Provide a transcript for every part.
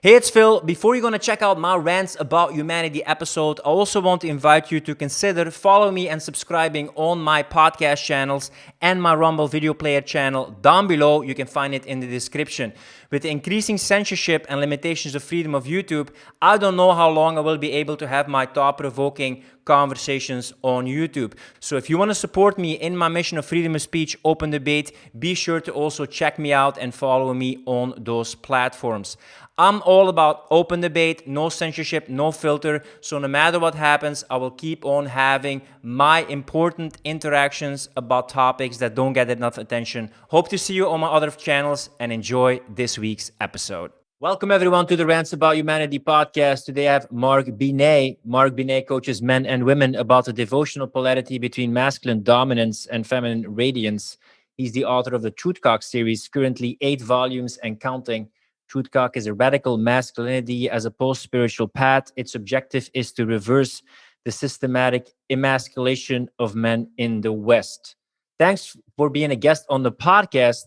Hey, it's Phil. Before you're going to check out my Rants About Humanity episode, I also want to invite you to consider following me and subscribing on my podcast channels and my Rumble video player channel down below. You can find it in the description. With the increasing censorship and limitations of freedom of YouTube, I don't know how long I will be able to have my thought-provoking conversations on YouTube. So if you want to support me in my mission of freedom of speech, open debate, be sure to also check me out and follow me on those platforms. I'm all about open debate, no censorship, no filter. So no matter what happens, I will keep on having my important interactions about topics that don't get enough attention. Hope to see you on my other channels and enjoy this week's episode. Welcome everyone to the Rants About Humanity podcast. Today I have Mark Binet. Mark Binet coaches men and women about the devotional polarity between masculine dominance and feminine radiance. He's the author of the Truth Cock series, currently 8 volumes and counting. Truth Cock is a radical masculinity as a post-spiritual path. Its objective is to reverse the systematic emasculation of men in the West. Thanks for being a guest on the podcast.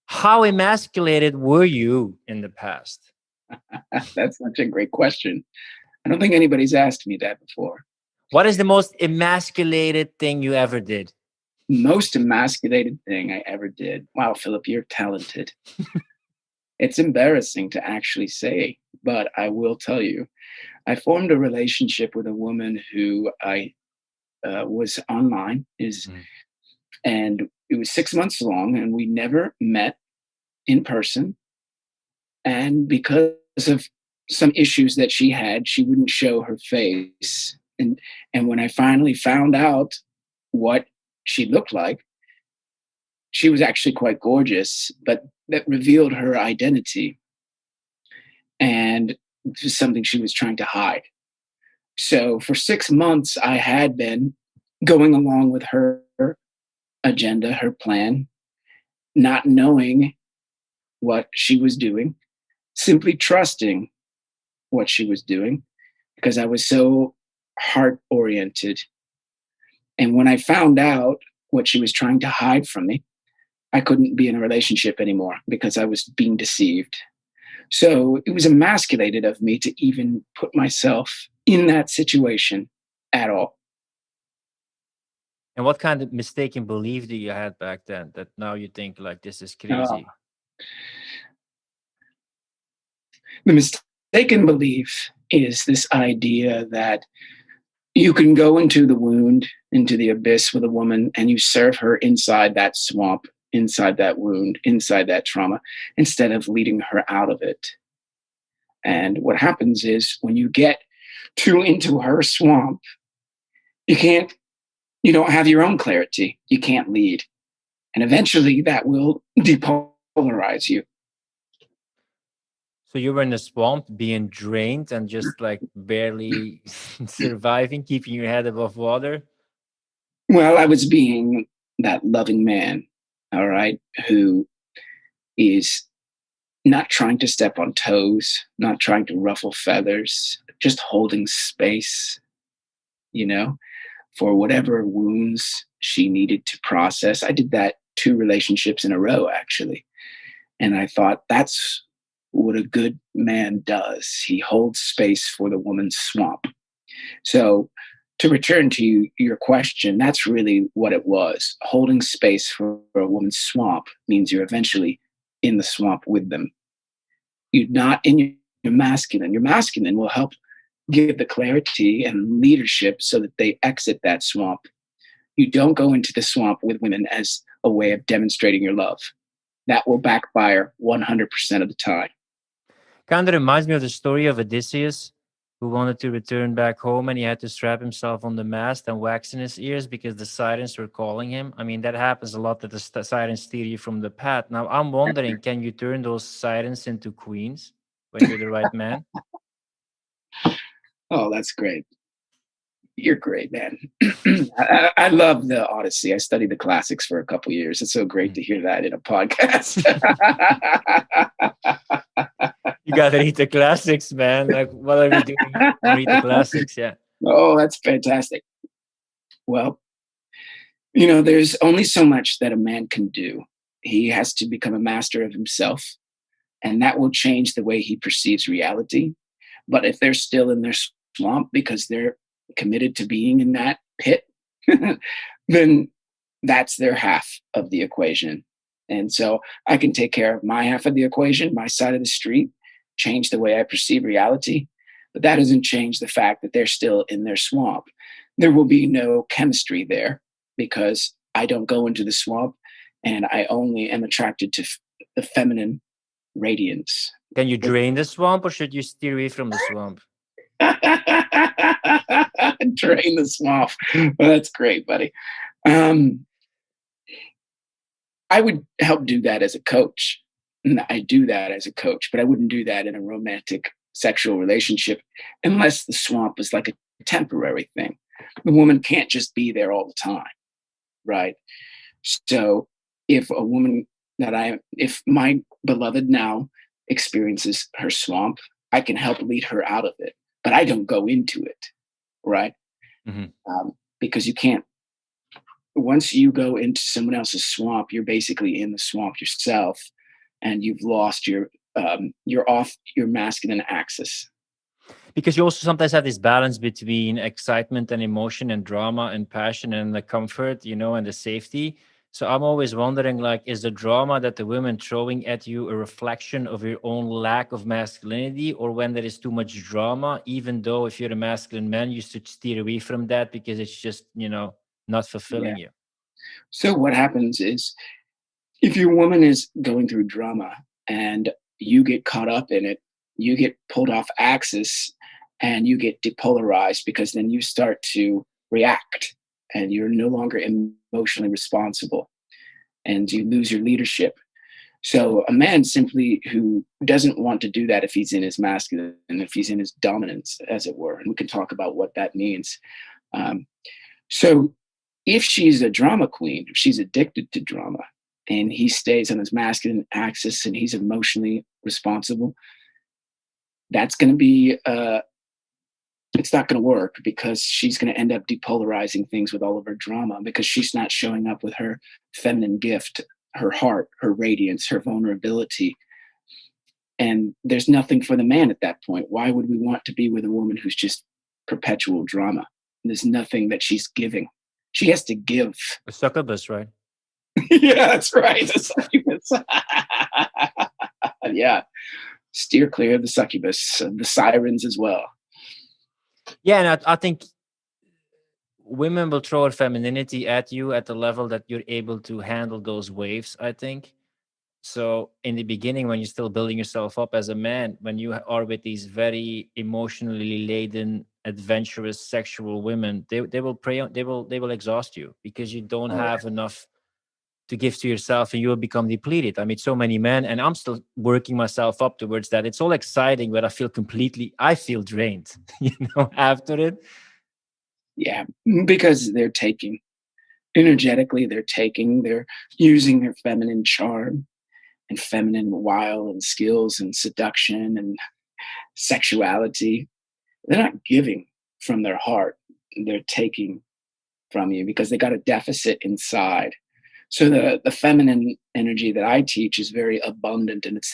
How emasculated were you in the past? That's such a great question. I don't think anybody's asked me that before. What is the most emasculated thing you ever did? Most emasculated thing I ever did. Wow, Philip, you're talented. It's embarrassing to actually say, but I will tell you. I formed a relationship with a woman who I was online, and it was 6 months long, and we never met in person. And because of some issues that she had, she wouldn't show her face. And when I finally found out what she looked like, she was actually quite gorgeous, but that revealed her identity. And it was something she was trying to hide. So for 6 months, I had been going along with her agenda, her plan, not knowing what she was doing, simply trusting what she was doing because I was so heart oriented. And when I found out what she was trying to hide from me, I couldn't be in a relationship anymore because I was being deceived. So it was emasculated of me to even put myself in that situation at all. And what kind of mistaken belief do you had back then that now you think like this is Uh, crazy? the mistaken belief is this idea that you can go into the wound, into the abyss with a woman, and you serve her inside that swamp, inside that wound, inside that trauma, instead of leading her out of it. And what happens is when you get too into her swamp, you can't, you don't have your own clarity. You can't lead. And eventually that will depolarize you. So you were in the swamp being drained and just like barely surviving, keeping your head above water. Well, I was being that loving man, all right, who is not trying to step on toes, not trying to ruffle feathers, just holding space, you know, for whatever wounds she needed to process. I did that 2 relationships in a row, actually. And I thought that's what a good man does. He holds space for the woman's swamp. So, to return to your question, that's really what it was. Holding space for a woman's swamp means you're eventually in the swamp with them. You're not in your masculine. Your masculine will help give the clarity and leadership so that they exit that swamp. You don't go into the swamp with women as a way of demonstrating your love. That will backfire 100% of the time. Kind of reminds me of the story of Odysseus, who wanted to return back home and he had to strap himself on the mast and wax in his ears because the sirens were calling him. I mean, that happens a lot that the sirens steer you from the path. Now, I'm wondering, can you turn those sirens into queens when you're the right man? Oh, that's great. You're great, man. I love the Odyssey. I studied the classics for a couple years. It's so great to hear that in a podcast. You gotta read the classics, man. Like, what are we doing? Read the classics, yeah. Oh, that's fantastic. Well, you know, there's only so much that a man can do. He has to become a master of himself and that will change the way he perceives reality. But if they're still in their swamp because they're committed to being in that pit, then that's their half of the equation. And so I can take care of my half of the equation, my side of the street, change the way I perceive reality. But that doesn't change the fact that they're still in their swamp. There will be no chemistry there because I don't go into the swamp and I only am attracted to the feminine radiance. Can you drain the swamp, or should you steer away from the swamp? Drain the swamp. Well, that's great, buddy. Um, I would help do that as a coach. And I do that as a coach, but I wouldn't do that in a romantic sexual relationship unless the swamp is like a temporary thing. The woman can't just be there all the time, right? So if a woman if my beloved now experiences her swamp, I can help lead her out of it, but I don't go into it, right? Mhm. Because you can't. Once you go into someone else's swamp, you're basically in the swamp yourself, and you've lost you're off your masculine axis. Because you also sometimes have this balance between excitement and emotion and drama and passion and the comfort, and the safety. So I'm always wondering, like, is the drama that the women throwing at you a reflection of your own lack of masculinity, or when there is too much drama, even though if you're a masculine man, you should steer away from that because it's just, not fulfilling Yeah. you. So what happens is if your woman is going through drama and you get caught up in it, you get pulled off axis and you get depolarized because then you start to react and you're no longer emotionally responsible and you lose your leadership. So a man simply who doesn't want to do that if he's in his masculine and if he's in his dominance, as it were, and we can talk about what that means. Um, so if she's a drama queen, if she's addicted to drama, and he stays on his masculine axis and he's emotionally responsible, that's going to be it's not going to work because she's going to end up depolarizing things with all of her drama because she's not showing up with her feminine gift, her heart, her radiance, her vulnerability. And there's nothing for the man at that point. Why would we want to be with a woman who's just perpetual drama? There's nothing that she's giving. She has to give. A succubus, right? Yeah, that's right. The succubus. Yeah. Steer clear of the succubus, the sirens as well. Yeah, and I think women will throw her femininity at you at the level that you're able to handle those waves, I think. So in the beginning, when you're still building yourself up as a man, when you are with these very emotionally laden, adventurous, sexual women, they will prey on, they will exhaust you because you don't Oh, have enough to give to yourself, and you will become depleted. I meet so many men, and I'm still working myself up towards that. It's all exciting, but I feel drained, after it. yeah, because they're taking energetically, they're using their feminine charm and feminine wile and skills and seduction and sexuality. They're not giving from their heart, they're taking from you because they got a deficit inside. So the feminine energy that I teach is very abundant and it's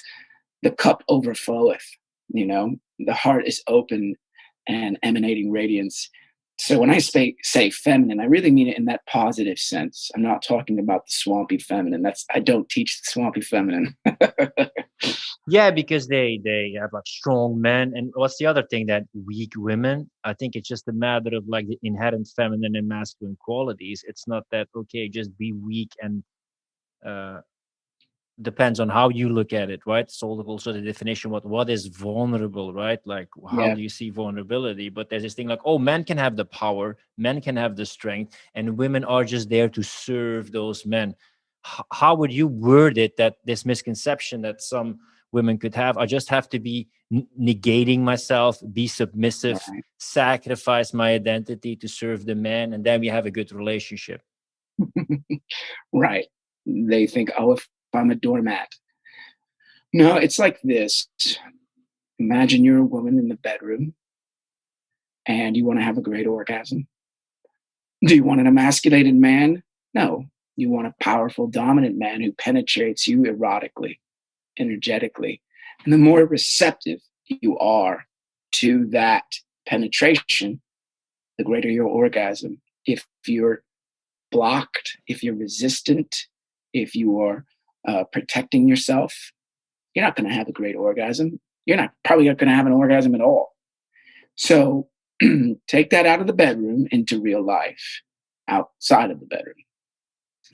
the cup overfloweth, the heart is open and emanating radiance. So when I say feminine, I really mean it in that positive sense. I'm not talking about the swampy feminine. I don't teach the swampy feminine. Yeah, because they have like strong men, and what's the other thing, that weak women? I think it's just a matter of like the inherent feminine and masculine qualities. It's not that okay, just be weak and uh depends on how you look at it, right? So also the definition what is vulnerable, right? Like how Yeah, do you see vulnerability? But there's this thing like, oh, men can have the power, men can have the strength, and women are just there to serve those men. How would you word it, that this misconception that some women could have, I just have to be negating myself, be submissive, right. sacrifice my identity to serve the man, and then we have a good relationship? Right. They think, oh, if I'm a doormat. No, it's like this. Imagine you're a woman in the bedroom and you want to have a great orgasm. Do you want an emasculated man? No. You want a powerful, dominant man who penetrates you erotically, energetically. And the more receptive you are to that penetration, the greater your orgasm. If you're blocked, if you're resistant, if you are protecting yourself, you're not going to have a great orgasm. You're not probably not going to have an orgasm at all. So take that out of the bedroom into real life, outside of the bedroom,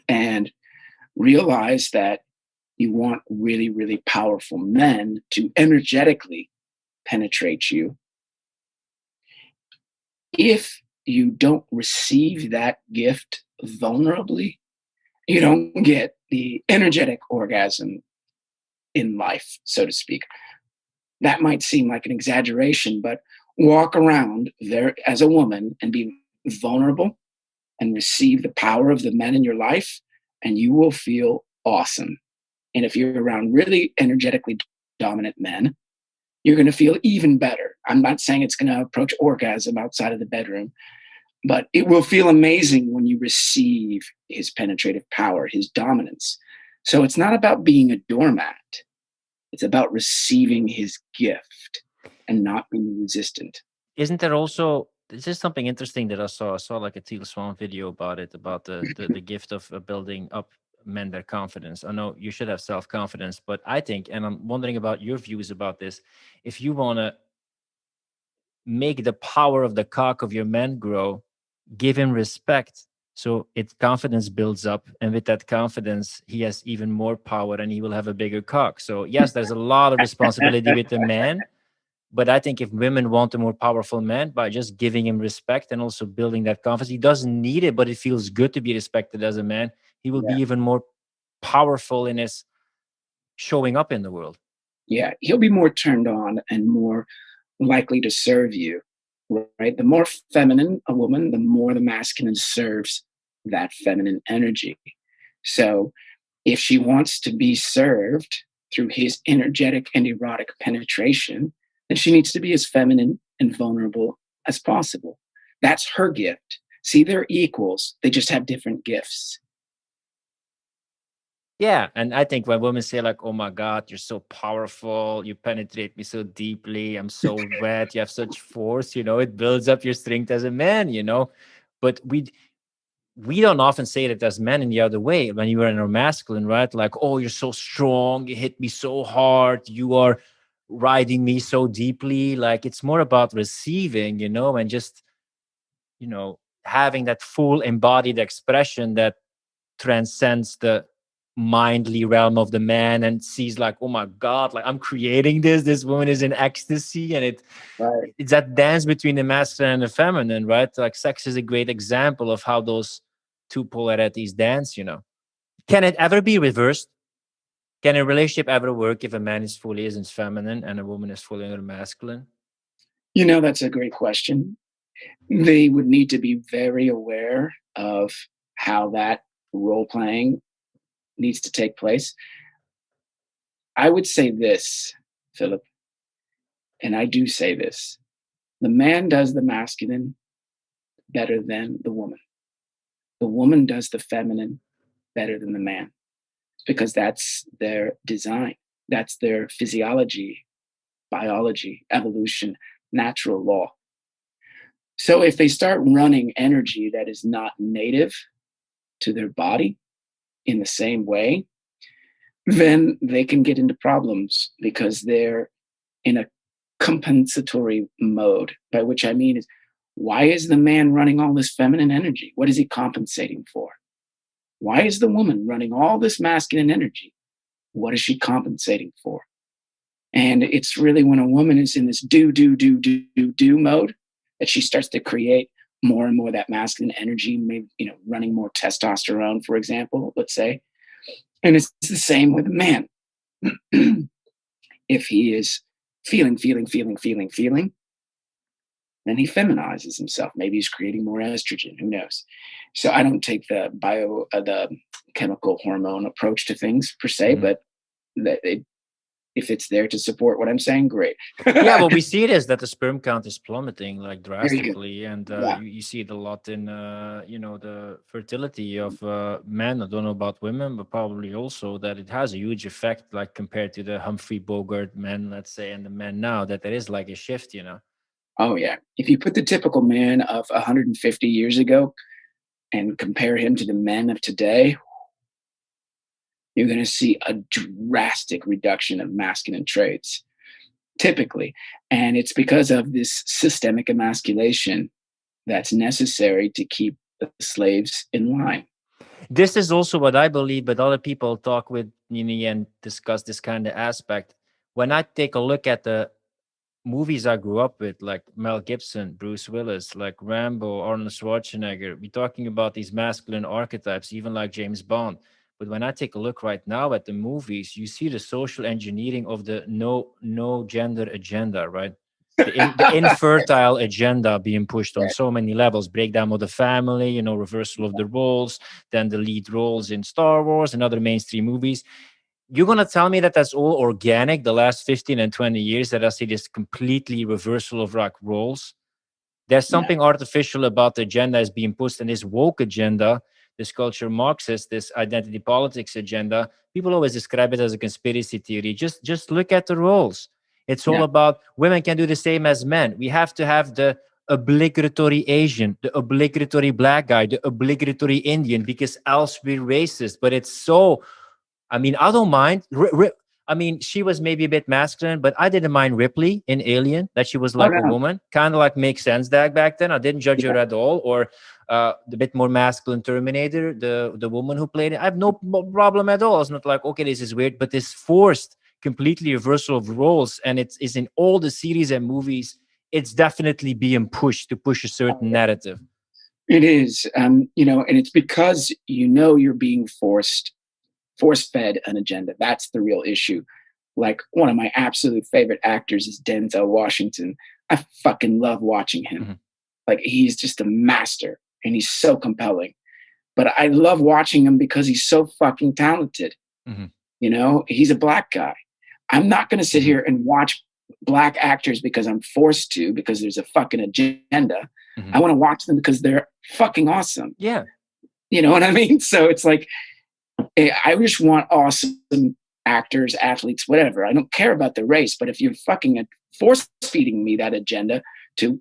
and realize that you want really, really powerful men to energetically penetrate you. If you don't receive that gift vulnerably, you don't get the energetic orgasm in life, so to speak. That might seem like an exaggeration, but walk around there as a woman and be vulnerable and receive the power of the men in your life, and you will feel awesome. And if you're around really energetically dominant men, you're going to feel even better. I'm not saying it's going to approach orgasm outside of the bedroom, but it will feel amazing when you receive his penetrative power, his dominance. So it's not about being a doormat. It's about receiving his gift and not being resistant. Isn't there also, this is something interesting that I saw. I saw like a Teal Swan video about it, about the gift of building up men their confidence. I know you should have self-confidence, but I think, and I'm wondering about your views about this, if you want to make the power of the cock of your man grow, give him respect. So its confidence builds up, and with that confidence, he has even more power, and he will have a bigger cock. So yes, there's a lot of responsibility with the man, but I think if women want a more powerful man, by just giving him respect and also building that confidence, he doesn't need it, but it feels good to be respected as a man. He will be Yeah. even more powerful in his showing up in the world. Yeah. He'll be more turned on and more likely to serve you, right? The more feminine a woman, the more the masculine serves that feminine energy. So if she wants to be served through his energetic and erotic penetration, then she needs to be as feminine and vulnerable as possible. That's her gift. See, they're equals, they just have different gifts. Yeah, and I think when women say like, "Oh my God, you're so powerful, you penetrate me so deeply, I'm so wet, you have such force," it builds up your strength as a man. But we don't often say that as men in the other way. When you are in a masculine, right? Like, "Oh, you're so strong, you hit me so hard, you are riding me so deeply." Like it's more about receiving, and just, having that full embodied expression that transcends the mindly realm of the man and sees like, "Oh my God, like I'm creating this woman is in ecstasy." And Right. it's that dance between the masculine and the feminine, right? Like sex is a great example of how those two polarities dance. Can it ever be reversed? Can a relationship ever work if a man is fully is feminine and a woman is fully masculine? That's a great question. They would need to be very aware of how that role playing needs to take place. I would say this, Philip, and I do say this: the man does the masculine better than the woman. The woman does the feminine better than the man because that's their design, that's their physiology, biology, evolution, natural law. So if they start running energy that is not native to their body in the same way, then they can get into problems because they're in a compensatory mode, by which I mean is, why is the man running all this feminine energy? What is he compensating for? Why is the woman running all this masculine energy? What is she compensating for? And it's really when a woman is in this do mode that she starts to create more and more that masculine energy, maybe, running more testosterone, for example, let's say. And it's the same with a man. If he is feeling, then he feminizes himself. Maybe he's creating more estrogen. Who knows? So I don't take the chemical hormone approach to things per se, Mhm. but that if it's there to support what I'm saying, great. Yeah, what we see it is that the sperm count is plummeting like There you go. drastically, and Yeah. you see it a lot in the fertility of men. I don't know about women, but probably also that it has a huge effect, like compared to the Humphrey Bogart men, let's say, and the men now, that there is like a shift. Oh yeah. If you put the typical man of 150 years ago and compare him to the men of today, you're going to see a drastic reduction of masculine traits, typically. And it's because of this systemic emasculation that's necessary to keep the slaves in line. This is also what I believe, but other people talk with me and discuss this kind of aspect. When I take a look at the movies I grew up with, like Mel Gibson, Bruce Willis, like Rambo, Arnold Schwarzenegger, we're talking about these masculine archetypes, even like James Bond. But when I take a look right now at the movies, you see the social engineering of the no gender agenda, right? The infertile agenda being pushed on so many levels, breakdown of the family, reversal of the roles, then the lead roles in Star Wars and other mainstream movies. You're going to tell me that that's all organic the last 15 and 20 years, that I see this completely reversal of roles? There's No. something artificial about the agenda is being pushed, and this woke agenda, this culture Marxist, this identity politics agenda. People always describe it as a conspiracy theory. Just look at the roles. It's all Yeah. about women can do the same as men. We have to have the obligatory Asian, the obligatory black guy, the obligatory Indian, because else we're racist. But it's so, I mean, I don't mind. I mean, she was maybe a bit masculine, but I didn't mind Ripley in Alien, that she was Oh like a no. woman. Kind of like makes sense that back then. I didn't judge Yeah. her at all. Or the bit more masculine Terminator, the woman who played it. I have no problem at all. It's not like, okay, this is weird, but this forced completely reversal of roles, and it's is in all the series and movies. It's definitely being pushed to push a certain narrative. It is, and it's because you're being force fed an agenda. That's the real issue. Like one of my absolute favorite actors is Denzel Washington. I fucking love watching him. Mhm. Like he's just a master and he's so compelling. But I love watching him because he's so fucking talented. Mhm. He's a black guy. I'm not going to sit Mhm. here and watch black actors because I'm forced to, because there's a fucking agenda. Mhm. I want to watch them because they're fucking awesome. Yeah. You know what I mean? So it's like, I just want awesome actors, athletes, whatever. I don't care about the race, but if you're fucking force feeding me that agenda to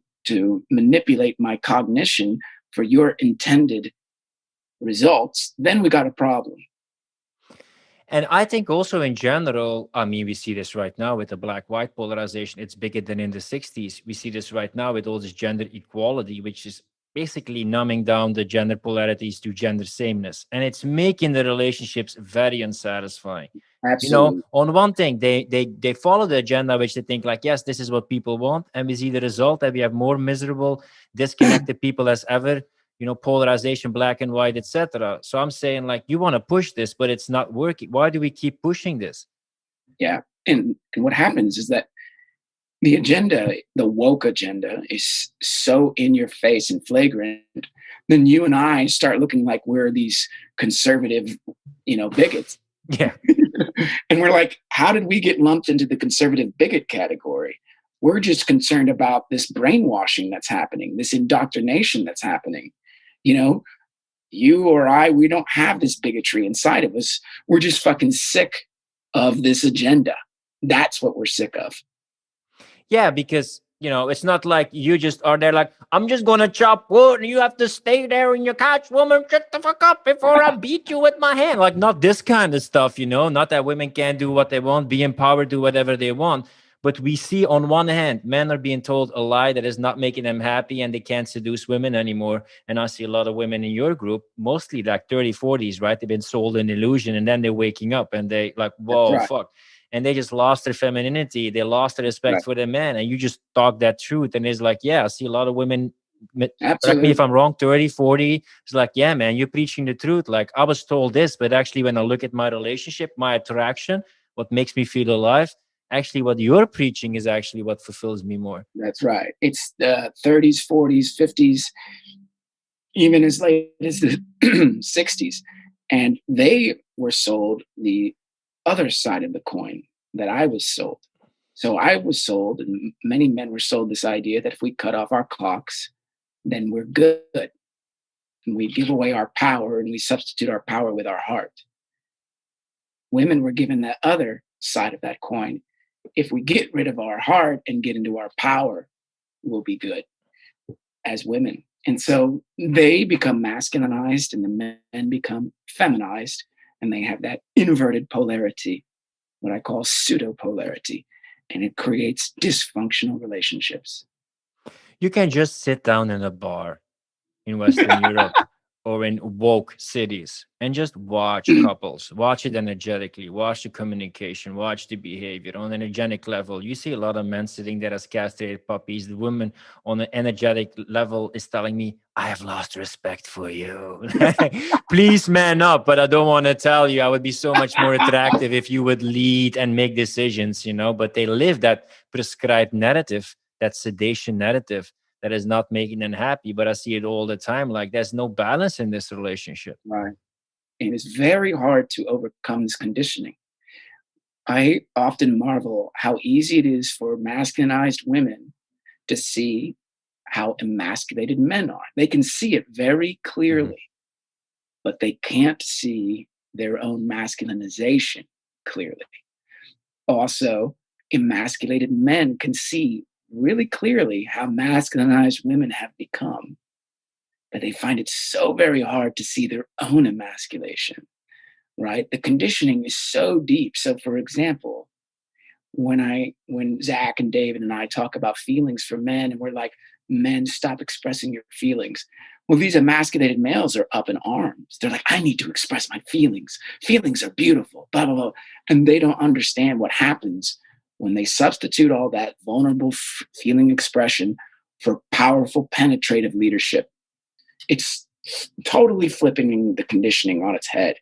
manipulate my cognition for your intended results, then we got a problem. And I think also in general, I mean, we see this right now with the black-white polarization. It's bigger than in the 60s. We see this right now with all this gender equality, which is basically numbing down the gender polarities to gender sameness. And it's making the relationships very unsatisfying. Absolutely. On one thing, they follow the agenda, which they think like, yes, this is what people want. And we see the result that we have more miserable, disconnected people as ever. Polarization, black and white, etc. So I'm saying, like, you want to push this, but it's not working. Why do we keep pushing this? Yeah. And what happens is that the agenda, the woke agenda, is so in your face and flagrant. Then you and I start looking like we're these conservative, bigots. Yeah. And we're like, how did we get lumped into the conservative bigot category? We're just concerned about this brainwashing that's happening, this indoctrination that's happening. You or I, we don't have this bigotry inside of us. We're just fucking sick of this agenda. That's what we're sick of. Yeah, because it's not like you just are there like, I'm just gonna chop wood and you have to stay there in your couch, woman, shut the fuck up before I beat you with my hand. Like, not this kind of stuff, not that women can't do what they want, be empowered, do whatever they want. But we see on one hand, men are being told a lie that is not making them happy and they can't seduce women anymore. And I see a lot of women in your group, mostly like 30, 40s, right? They've been sold an illusion and then they're waking up and they like, That's whoa, right. fuck. And they just lost their femininity. They lost their respect Right. for the man. And you just talk that truth. And it's like, yeah, I see a lot of women, correct me if Absolutely. I'm wrong, 30, 40. It's like, yeah, man, you're preaching the truth. Like, I was told this, but actually when I look at my relationship, my attraction, what makes me feel alive, actually what you're preaching is actually what fulfills me more. That's right. It's the 30s, 40s, 50s, even as late as the 60s. And they were sold the other side of the coin, that I was sold. So I was sold, and many men were sold this idea that if we cut off our cocks, then we're good. And we give away our power and we substitute our power with our heart. Women were given that other side of that coin. If we get rid of our heart and get into our power, we'll be good as women. And so they become masculinized and the men become feminized, and they have that inverted polarity, what I call pseudo polarity, and it creates dysfunctional relationships. You can just sit down in a bar in Western Europe or in woke cities and just watch couples, watch it energetically, watch the communication, watch the behavior on an energetic level. You see a lot of men sitting there as castrated puppies. The woman on an energetic level is telling me, I have lost respect for you. Please man up. But I don't want to tell you, I would be so much more attractive if you would lead and make decisions, but they live that prescribed narrative, that sedation narrative that is not making them happy. But I see it all the time. Like there's no balance in this relationship. Right. And it's very hard to overcome this conditioning. I often marvel how easy it is for masculinized women to see how emasculated men are. They can see it very Mhm. clearly, but they can't see their own masculinization clearly. Also, emasculated men can see really clearly how masculinized women have become, but they find it so very hard to see their own emasculation, right? The conditioning is so deep. So, for example, when Zach and David and I talk about feelings for men, and we're like, men, stop expressing your feelings. Well, these emasculated males are up in arms. They're like, I need to express my feelings. Feelings are beautiful, blah, blah, blah. And they don't understand what happens when they substitute all that vulnerable feeling expression for powerful, penetrative leadership. It's totally flipping the conditioning on its head,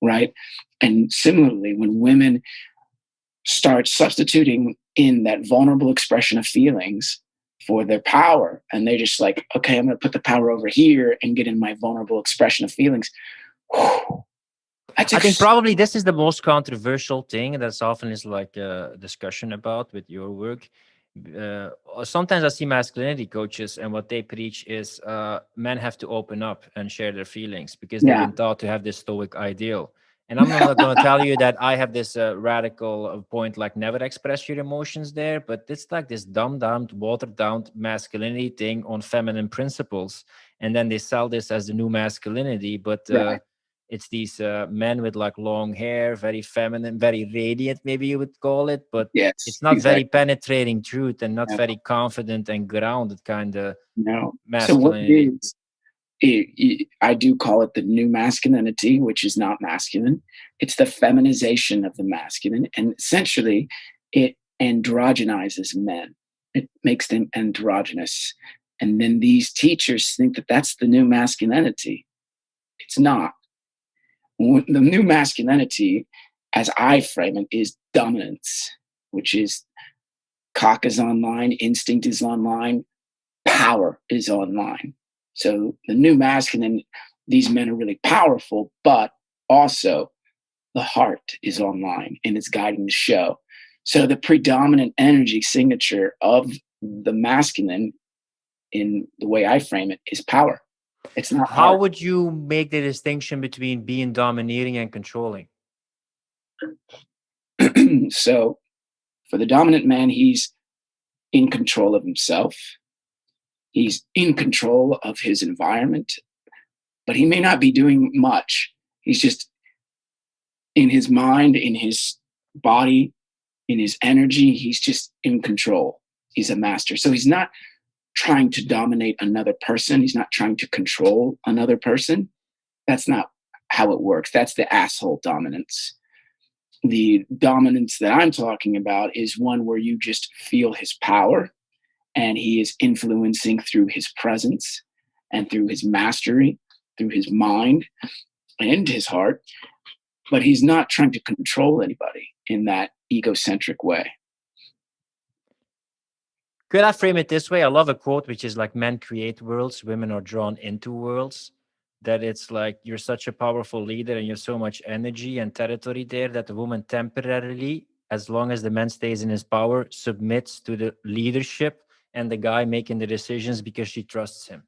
right? And similarly, when women start substituting in that vulnerable expression of feelings for their power, and they're just like, okay, I'm going to put the power over here and get in my vulnerable expression of feelings. Whew, I think probably this is the most controversial thing that's often is like a discussion about with your work. Sometimes I see masculinity coaches, and what they preach is men have to open up and share their feelings because they've yeah, been taught to have this stoic ideal. And I'm not going to tell you that I have this radical point, like never express your emotions there, but it's like this dumbed down, watered down masculinity thing on feminine principles. And then they sell this as the new masculinity, but right. it's these men with like long hair, very feminine, very radiant, maybe you would call it, but Yes, it's not very exactly. penetrating truth and not No, very confident and grounded kind of no. So what it masculinity. is, I do call it the new masculinity, which is not masculine. It's the feminization of the masculine, and essentially, it androgenizes men. It makes them androgynous, and then these teachers think that that's the new masculinity. It's not. The new masculinity, as I frame it, is dominance, which is cock is online, instinct is online, power is online. So the new masculine, these men are really powerful, but also the heart is online and it's guiding the show. So the predominant energy signature of the masculine, in the way I frame it, is power. It's not How heart. would you make the distinction between being domineering and controlling? So for the dominant man, he's in control of himself. He's in control of his environment, but he may not be doing much. He's just in his mind, in his body, in his energy. He's just in control. He's a master. So he's not trying to dominate another person. He's not trying to control another person. That's not how it works. That's the asshole dominance. The dominance that I'm talking about is one where you just feel his power and he is influencing through his presence and through his mastery, through his mind and his heart. But he's not trying to control anybody in that egocentric way. Could I frame it this way? I love a quote which is like men create worlds, women are drawn into worlds. That it's like you're such a powerful leader and you have so much energy and territory there that the woman temporarily as long as the man stays in his power, submits to the leadership and the guy making the decisions because she trusts him.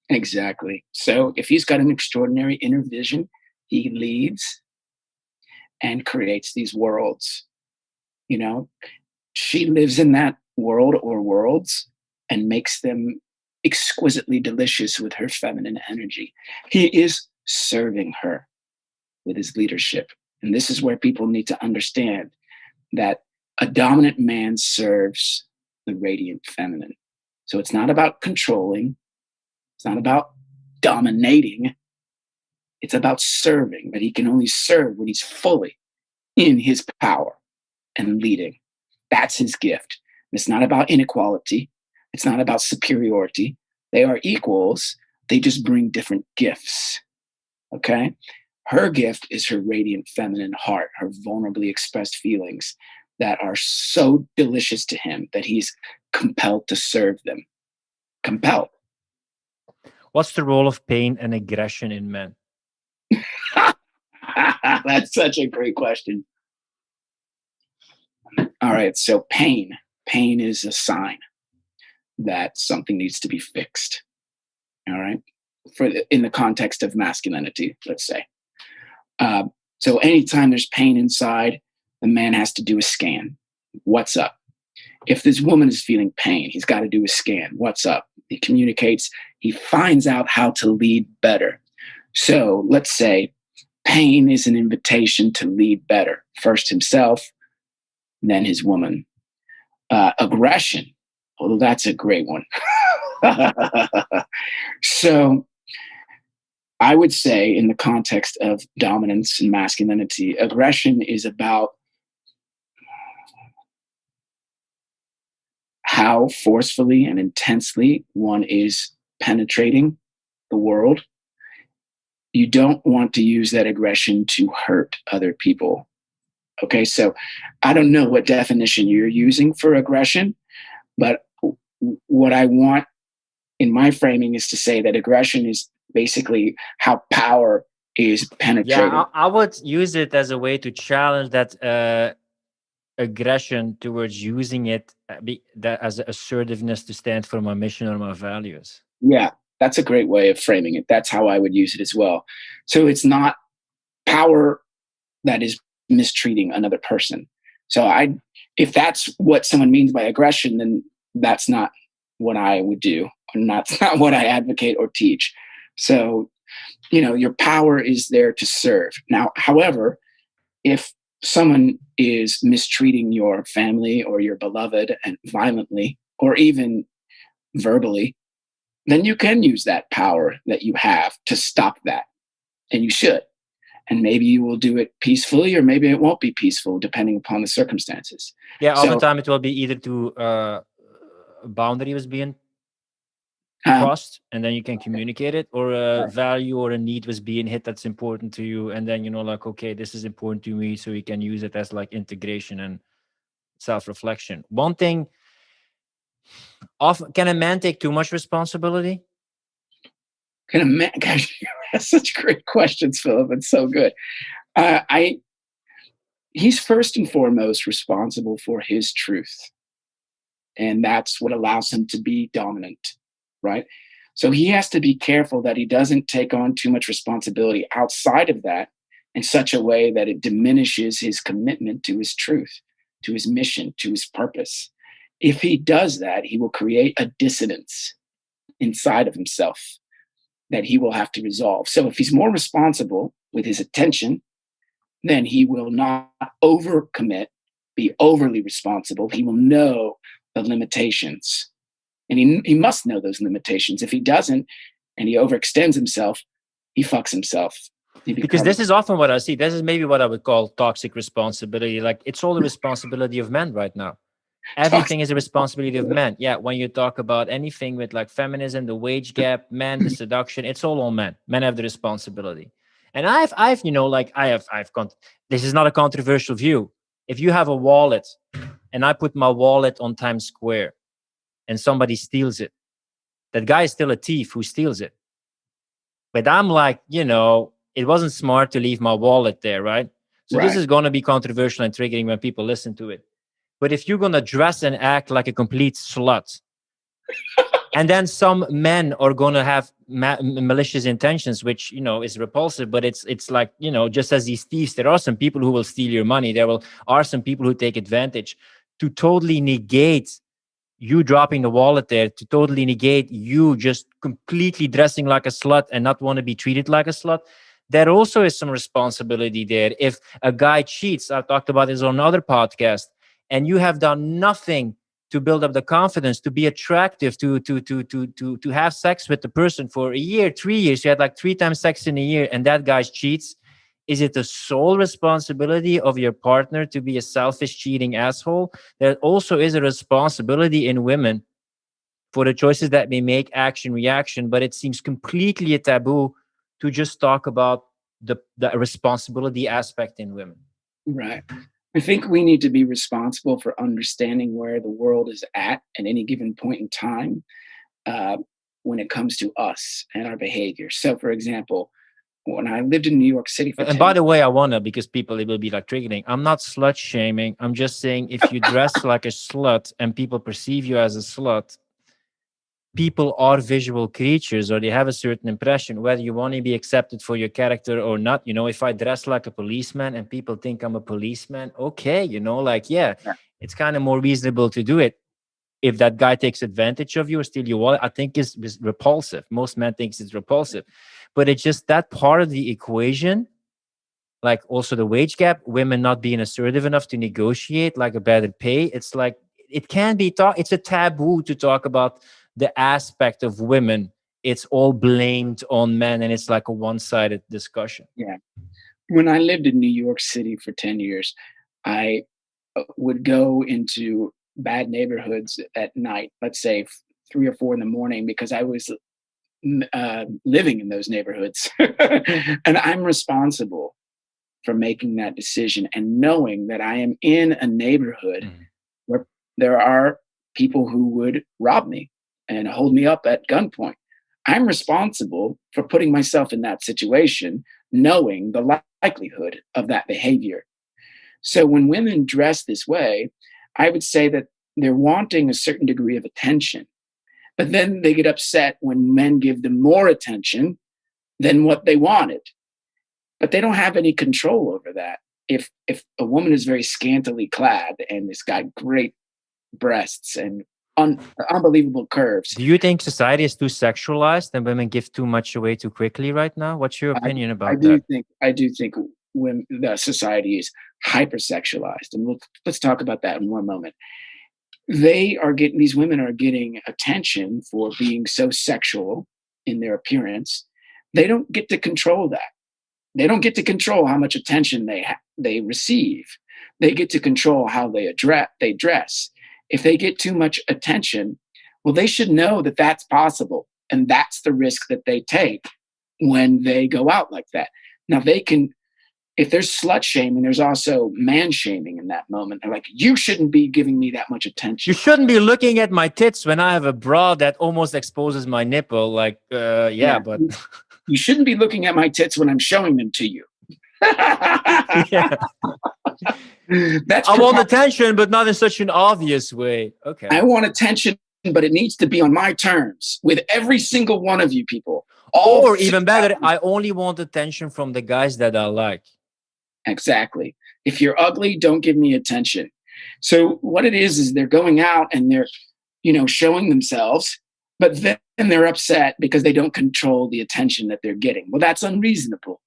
Exactly. So if he's got an extraordinary inner vision, he leads and creates these worlds. You know, she lives in that world or worlds and makes them exquisitely delicious with her feminine energy. He is serving her with his leadership. And this is where people need to understand that a dominant man serves the radiant feminine. So it's not about controlling, it's not about dominating, it's about serving, but he can only serve when he's fully in his power and leading. That's his gift. It's not about inequality, it's not about superiority. They are equals, they just bring different gifts. Okay? Her gift is her radiant feminine heart, her vulnerably expressed feelings that are so delicious to him that he's compelled to serve them. Compelled. What's the role of pain and aggression in men? That's such a great question. All right, so pain. Pain is a sign that something needs to be fixed. All right, in the context of masculinity, let's say. So anytime there's pain inside, the man has to do a scan. What's up? If this woman is feeling pain, he's got to do a scan. What's up? He communicates. He finds out how to lead better. So let's say pain is an invitation to lead better. First himself, then his woman. Aggression, although that's a great one. So I would say, in the context of dominance and masculinity, aggression is about how forcefully and intensely one is penetrating the world. You don't want to use that aggression to hurt other people. Okay, so I don't know what definition you're using for aggression, but what I want in my framing is to say that aggression is basically how power is penetrated. Yeah, I would use it as a way to challenge that aggression towards using it that as assertiveness to stand for my mission or my values. Yeah, that's a great way of framing it. That's how I would use it as well. So it's not power that is mistreating another person. So if that's what someone means by aggression, then that's not what I would do, and that's not what I advocate or teach. So, your power is there to serve. Now, however, if someone is mistreating your family or your beloved and violently, or even verbally, then you can use that power that you have to stop that. And you should. And maybe you will do it peacefully, or maybe it won't be peaceful, depending upon the circumstances. Yeah, all the So, time it will be either to a boundary was being crossed, and then you can communicate it, or a value or a need was being hit that's important to you, and then like, okay, this is important to me, so you can use it as like integration and self-reflection. One thing, often, can a man take too much responsibility? Can a man? Gosh, that's such great questions, Philip. It's so good. He's first and foremost responsible for his truth, and that's what allows him to be dominant, right? So he has to be careful that he doesn't take on too much responsibility outside of that in such a way that it diminishes his commitment to his truth, to his mission, to his purpose. If he does that, he will create a dissonance inside of himself that he will have to resolve. So if he's more responsible with his attention, then he will not overcommit, be overly responsible. He will know the limitations. And he must know those limitations. If he doesn't, and he overextends himself, he fucks himself. Because this is often what I see. This is maybe what I would call toxic responsibility. Like, it's all the responsibility of men right now. Everything is a responsibility of men. Yeah, when you talk about anything with like feminism, the wage gap, men, the seduction, it's all on men. Men have the responsibility. And I've this is not a controversial view. If you have a wallet and I put my wallet on Times Square and somebody steals it, that guy is still a thief who steals it. But I'm like, it wasn't smart to leave my wallet there, right? So this Right. is going to be controversial and triggering when people listen to it. But if you're going to dress and act like a complete slut, and then some men are going to have malicious intentions, which, you know, is repulsive, but it's like, you know, just as these thieves, there are some people who will steal your money. Are some people who take advantage. To totally negate you dropping the wallet there, to totally negate you just completely dressing like a slut and not want to be treated like a slut, there also is some responsibility there. If a guy cheats, I've talked about this on another podcast, and you have done nothing to build up the confidence, to be attractive, to have sex with the person for a year, 3 years, you had like 3 times sex in a year, and that guy cheats, is it the sole responsibility of your partner to be a selfish, cheating asshole? There also is a responsibility in women for the choices that they make, action, reaction, but it seems completely a taboo to just talk about the responsibility aspect in women. Right. I think we need to be responsible for understanding where the world is at any given point in time, uh, when it comes to us and our behavior. So, for example, when I lived in New York City for And 10 by the way, I wanna, because people, it will be like triggering. I'm not slut shaming. I'm just saying, if you dress like a slut and people perceive you as a slut, people are visual creatures, or they have a certain impression, whether you want to be accepted for your character or not. You know, if I dress like a policeman and people think I'm a policeman, okay, you know, like, yeah, Yeah. it's kind of more reasonable to do it. If that guy takes advantage of you or steal your wallet, I think is repulsive. Most men think it's repulsive, but it's just that part of the equation. Like also the wage gap, women not being assertive enough to negotiate like a better pay. It's like, it can be talk. It's a taboo to talk about the aspect of women. It's all blamed on men, and it's like a one-sided discussion. Yeah. When I lived in New York City for 10 years, I would go into bad neighborhoods at night, let's say 3 or 4 in the morning, because I was living in those neighborhoods. And I'm responsible for making that decision and knowing that I am in a neighborhood Mhm. where there are people who would rob me and hold me up at gunpoint. I'm responsible for putting myself in that situation, knowing the likelihood of that behavior. So when women dress this way, I would say that they're wanting a certain degree of attention, but then they get upset when men give them more attention than what they wanted. But they don't have any control over that. If a woman is very scantily clad and has got great breasts and unbelievable curves, Do you think society is too sexualized and women give too much away too quickly right now? What's your I, opinion I about do that? think I do think when the society is hypersexualized, and let's talk about that in one moment. These women are getting attention for being so sexual in their appearance. They don't get to control that. They don't get to control how much attention they receive. They get to control how they dress. If they get too much attention, well, they should know that that's possible, and that's the risk that they take when they go out like that. Now they can, if there's slut shaming, there's also man shaming in that moment. They're like, you shouldn't be giving me that much You attention. shouldn't be looking at my tits when I have a bra that almost exposes my nipple. Like, yeah, Yeah, but you shouldn't be looking at my tits when I'm showing them to you. yeah, That's I want provocative. attention, but not in such an obvious way. I Okay. want attention, but it needs to be on my terms with every single one of you people. All Or even better, 6,000. I only want attention from the guys that I like. Exactly. If you're ugly, don't give me attention. So what it is they're going out and they're, showing themselves, but then they're upset because they don't control the attention that they're getting. Well, that's unreasonable.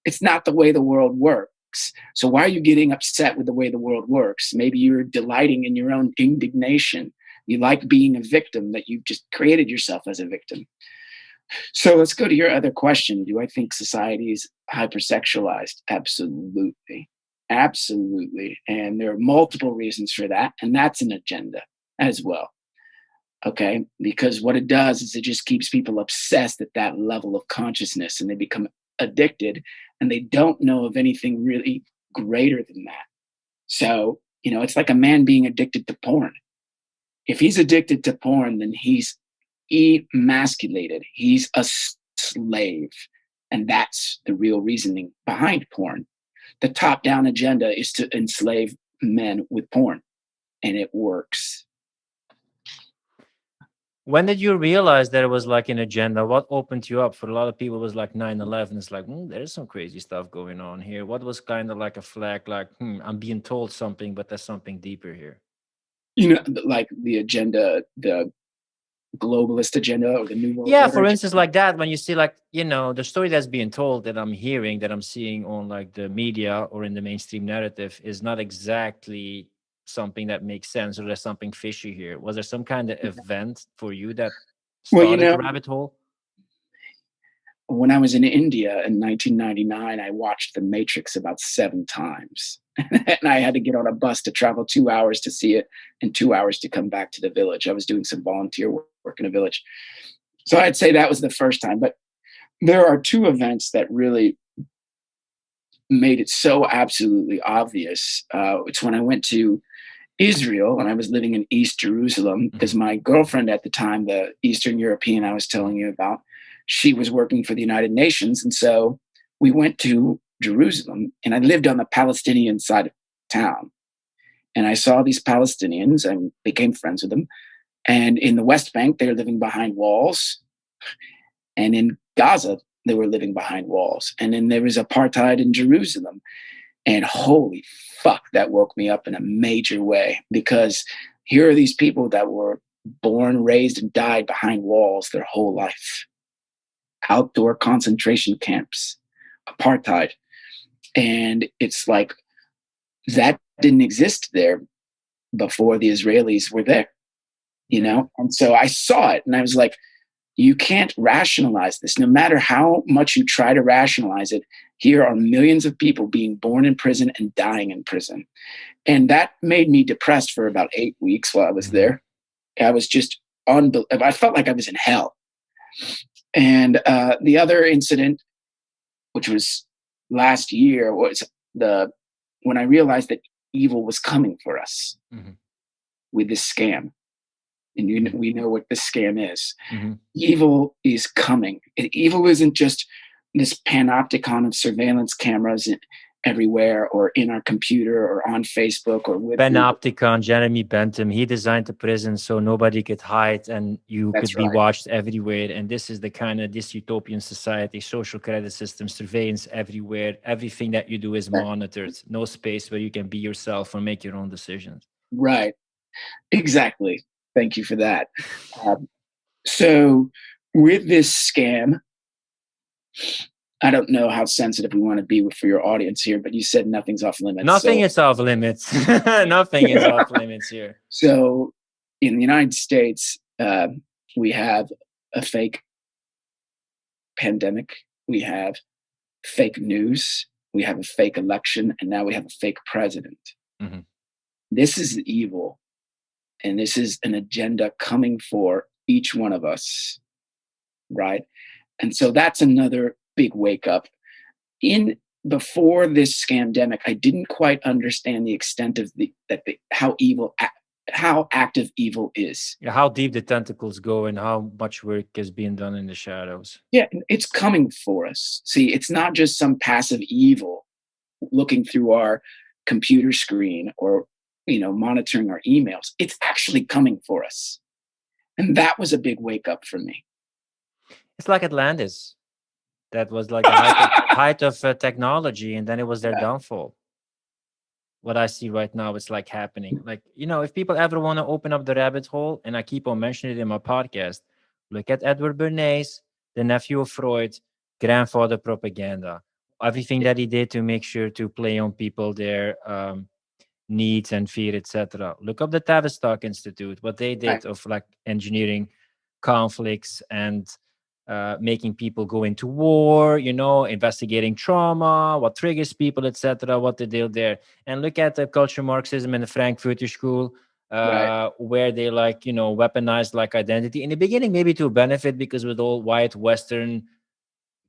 It's not the way the world works. So why are you getting upset with the way the world works? Maybe you're delighting in your own indignation. You like being a victim, that you've just created yourself as a victim. So let's go to your other question. Do I think society is hypersexualized? Absolutely. Absolutely. And there are multiple reasons for that. And that's an agenda as well. Okay. Because what it does is it just keeps people obsessed at that level of consciousness, and they become addicted, and they don't know of anything really greater than that. So, it's like a man being addicted to porn. If he's addicted to porn, then he's emasculated. He's a slave. And that's the real reasoning behind porn. the top-down agenda is to enslave men with porn, and it works. When did you realize that it was like an agenda? What opened you up? For a lot of people, it was like 9/11. It's like, there's some crazy stuff going on here. What was kind of like a flag, like, I'm being told something, but there's something deeper here? Like the agenda, the globalist agenda or the New World Yeah, Order for agenda. instance, like that, when you see like, the story that's being told that I'm hearing, that I'm seeing on like the media or in the mainstream narrative is not exactly something that makes sense, or there's something fishy here. Was there some kind of event for you that Well, started the rabbit hole? when I was in India in 1999, I watched The Matrix about 7 times. And I had to get on a bus to travel 2 hours to see it and 2 hours to come back to the village. I was doing some volunteer work in a village. So I'd say that was the first time. But there are 2 events that really made it so absolutely obvious. It's when I went to Israel and I was living in East Jerusalem because my girlfriend at the time, the Eastern European I was telling you about, she was working for the United Nations. And so we went to Jerusalem and I lived on the Palestinian side of town. And I saw these Palestinians and became friends with them. And in the West Bank, they were living behind walls. And in Gaza, they were living behind walls. And then there was apartheid in Jerusalem. And holy fuck, that woke me up in a major way, because here are these people that were born, raised, and died behind walls their whole life. Outdoor concentration camps, apartheid. And it's like that didn't exist there before the Israelis were there, And so I saw it and I was like, you can't rationalize this. No matter how much you try to rationalize it, here are millions of people being born in prison and dying in prison. And that made me depressed for about 8 weeks while I was there. I was just I felt like I was in hell. And the other incident, which was last year, was when I realized that evil was coming for us with this scam. And we know what this scam is. Evil is coming. Evil isn't just this panopticon of surveillance cameras everywhere or in our computer or on Facebook or with Panopticon, Jeremy Bentham, he designed the prison so nobody could hide and you could be watched everywhere. And this is the kind of this utopian society, social credit system, surveillance everywhere. Everything that you do is monitored. No space where you can be yourself or make your own decisions. Right. Exactly. Thank you for that. So with this scam, I don't know how sensitive we want to be for your audience here, but you said nothing's off limits. Nothing is off limits. Nothing is off limits here. So in the United States, we have a fake pandemic. We have fake news. We have a fake election. And now we have a fake president. This is evil. And this is an agenda coming for each one of us, right? And so that's another big wake up. Before this scamdemic, I didn't quite understand the extent of how active evil is. Yeah, how deep the tentacles go and how much work is being done in the shadows. Yeah, it's coming for us. See, it's not just some passive evil looking through our computer screen or monitoring our emails. It's actually coming for us. And that was a big wake up for me. It's like Atlantis. That was like the height of technology, and then it was their downfall. What I see right now is like happening. Like, if people ever want to open up the rabbit hole, and I keep on mentioning it in my podcast, look at Edward Bernays, the nephew of Freud, grandfather propaganda. Everything that he did to make sure to play on people, their needs and fear, etc. Look up the Tavistock Institute, what they did of like engineering conflicts and making people go into war, investigating trauma, what triggers people, etc., what they did there. And look at the cultural Marxism in the Frankfurter School, where they weaponized like identity in the beginning, maybe to benefit because with all white Western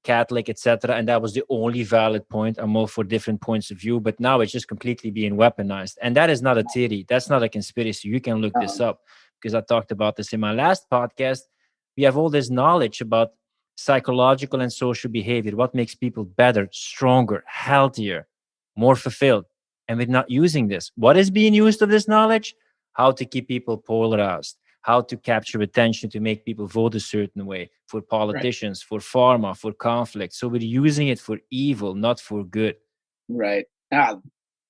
Catholic, etc., and that was the only valid point. I'm all for different points of view, but now it's just completely being weaponized. And that is not a theory. That's not a conspiracy. You can look this up because I talked about this in my last podcast. We have all this knowledge about psychological and social behavior, what makes people better, stronger, healthier. more fulfilled. And we're not using this. What is being used of this knowledge? How to keep people polarized, how to capture attention to make people vote a certain way, for Right. politicians, for pharma, for conflict. So we're using it for evil, not for good. Right.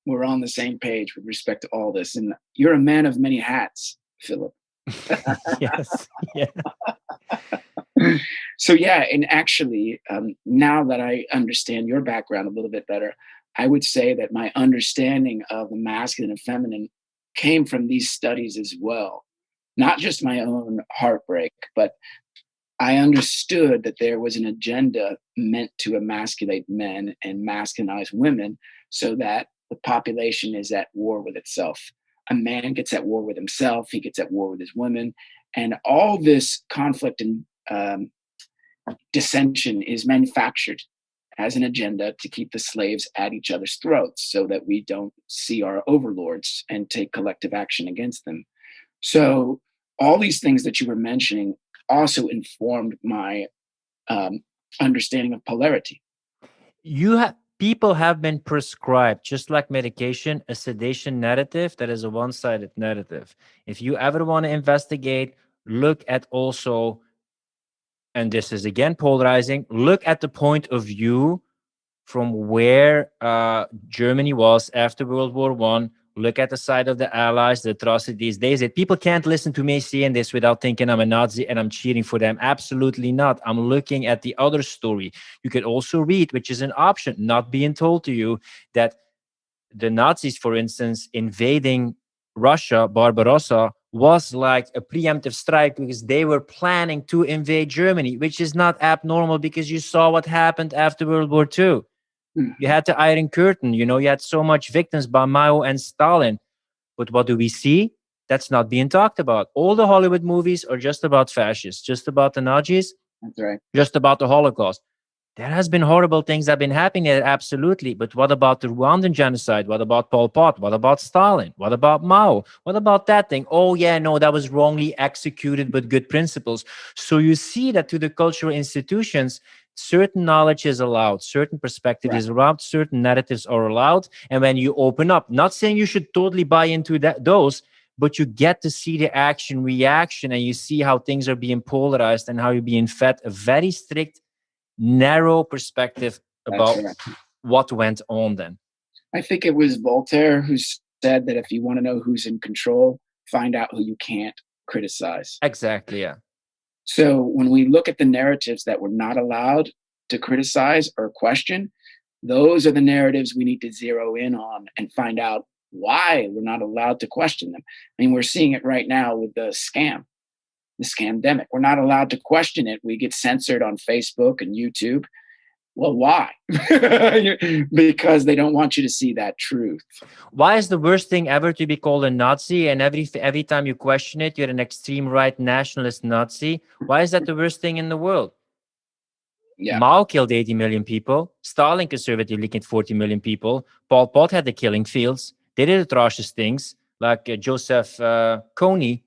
We're on the same page with respect to all this. And you're a man of many hats, Philip. Yes. Yeah. So yeah, and actually, now that I understand your background a little bit better, I would say that my understanding of the masculine and feminine came from these studies as well. Not just my own heartbreak, but I understood that there was an agenda meant to emasculate men and masculinize women so that the population is at war with itself. A man gets at war with himself, he gets at war with his women, and all this conflict and dissension is manufactured as an agenda to keep the slaves at each other's throats so that we don't see our overlords and take collective action against them. So, all these things that you were mentioning also informed my understanding of polarity. You have people have been prescribed, just like medication, a sedation narrative that is a one-sided narrative. If you ever want to investigate, look at also, and this is again polarizing, look at the point of view from where Germany was after World War One. Look at the side of the Allies, the atrocities they did. People can't listen to me saying this without thinking I'm a Nazi and I'm cheering for them. Absolutely not. I'm looking at the other story. You could also read, which is an option, not being told to you, that the Nazis, for instance, invading Russia, Barbarossa, was like a preemptive strike because they were planning to invade Germany, which is not abnormal because you saw what happened after World War II. You Mhm. had the Iron Curtain, you had so much victims by Mao and Stalin. But what do we see? That's not being talked about. All the Hollywood movies are just about fascists, just about the Nazis, That's right. just about the Holocaust. There has been horrible things that have been happening there, absolutely. But what about the Rwandan genocide? What about Pol Pot? What about Stalin? What about Mao? What about that thing? Oh, yeah, no, that was wrongly executed, but good principles. So you see that to the cultural institutions, certain knowledge is allowed, certain perspective Right. is allowed, certain narratives are allowed. And when you open up, not saying you should totally buy into those, but you get to see the action reaction and you see how things are being polarized and how you're being fed a very strict narrow perspective That's about right. what went on then. I think it was Voltaire who said that if you want to know who's in control, find out who you can't criticize. Exactly, yeah. So when we look at the narratives that we're not allowed to criticize or question, those are the narratives we need to zero in on and find out why we're not allowed to question them. I mean, we're seeing it right now with the scamdemic. We're not allowed to question it. We get censored on Facebook and YouTube. Well, why? Because they don't want you to see that truth. Why is the worst thing ever to be called a Nazi? And every time you question it, you're an extreme right nationalist Nazi. Why is that the worst thing in the world? Yeah, Mao killed 80 million people. Stalin conservatively killed 40 million people. Pol Pot had the killing fields. They did atrocious things, like Joseph Kony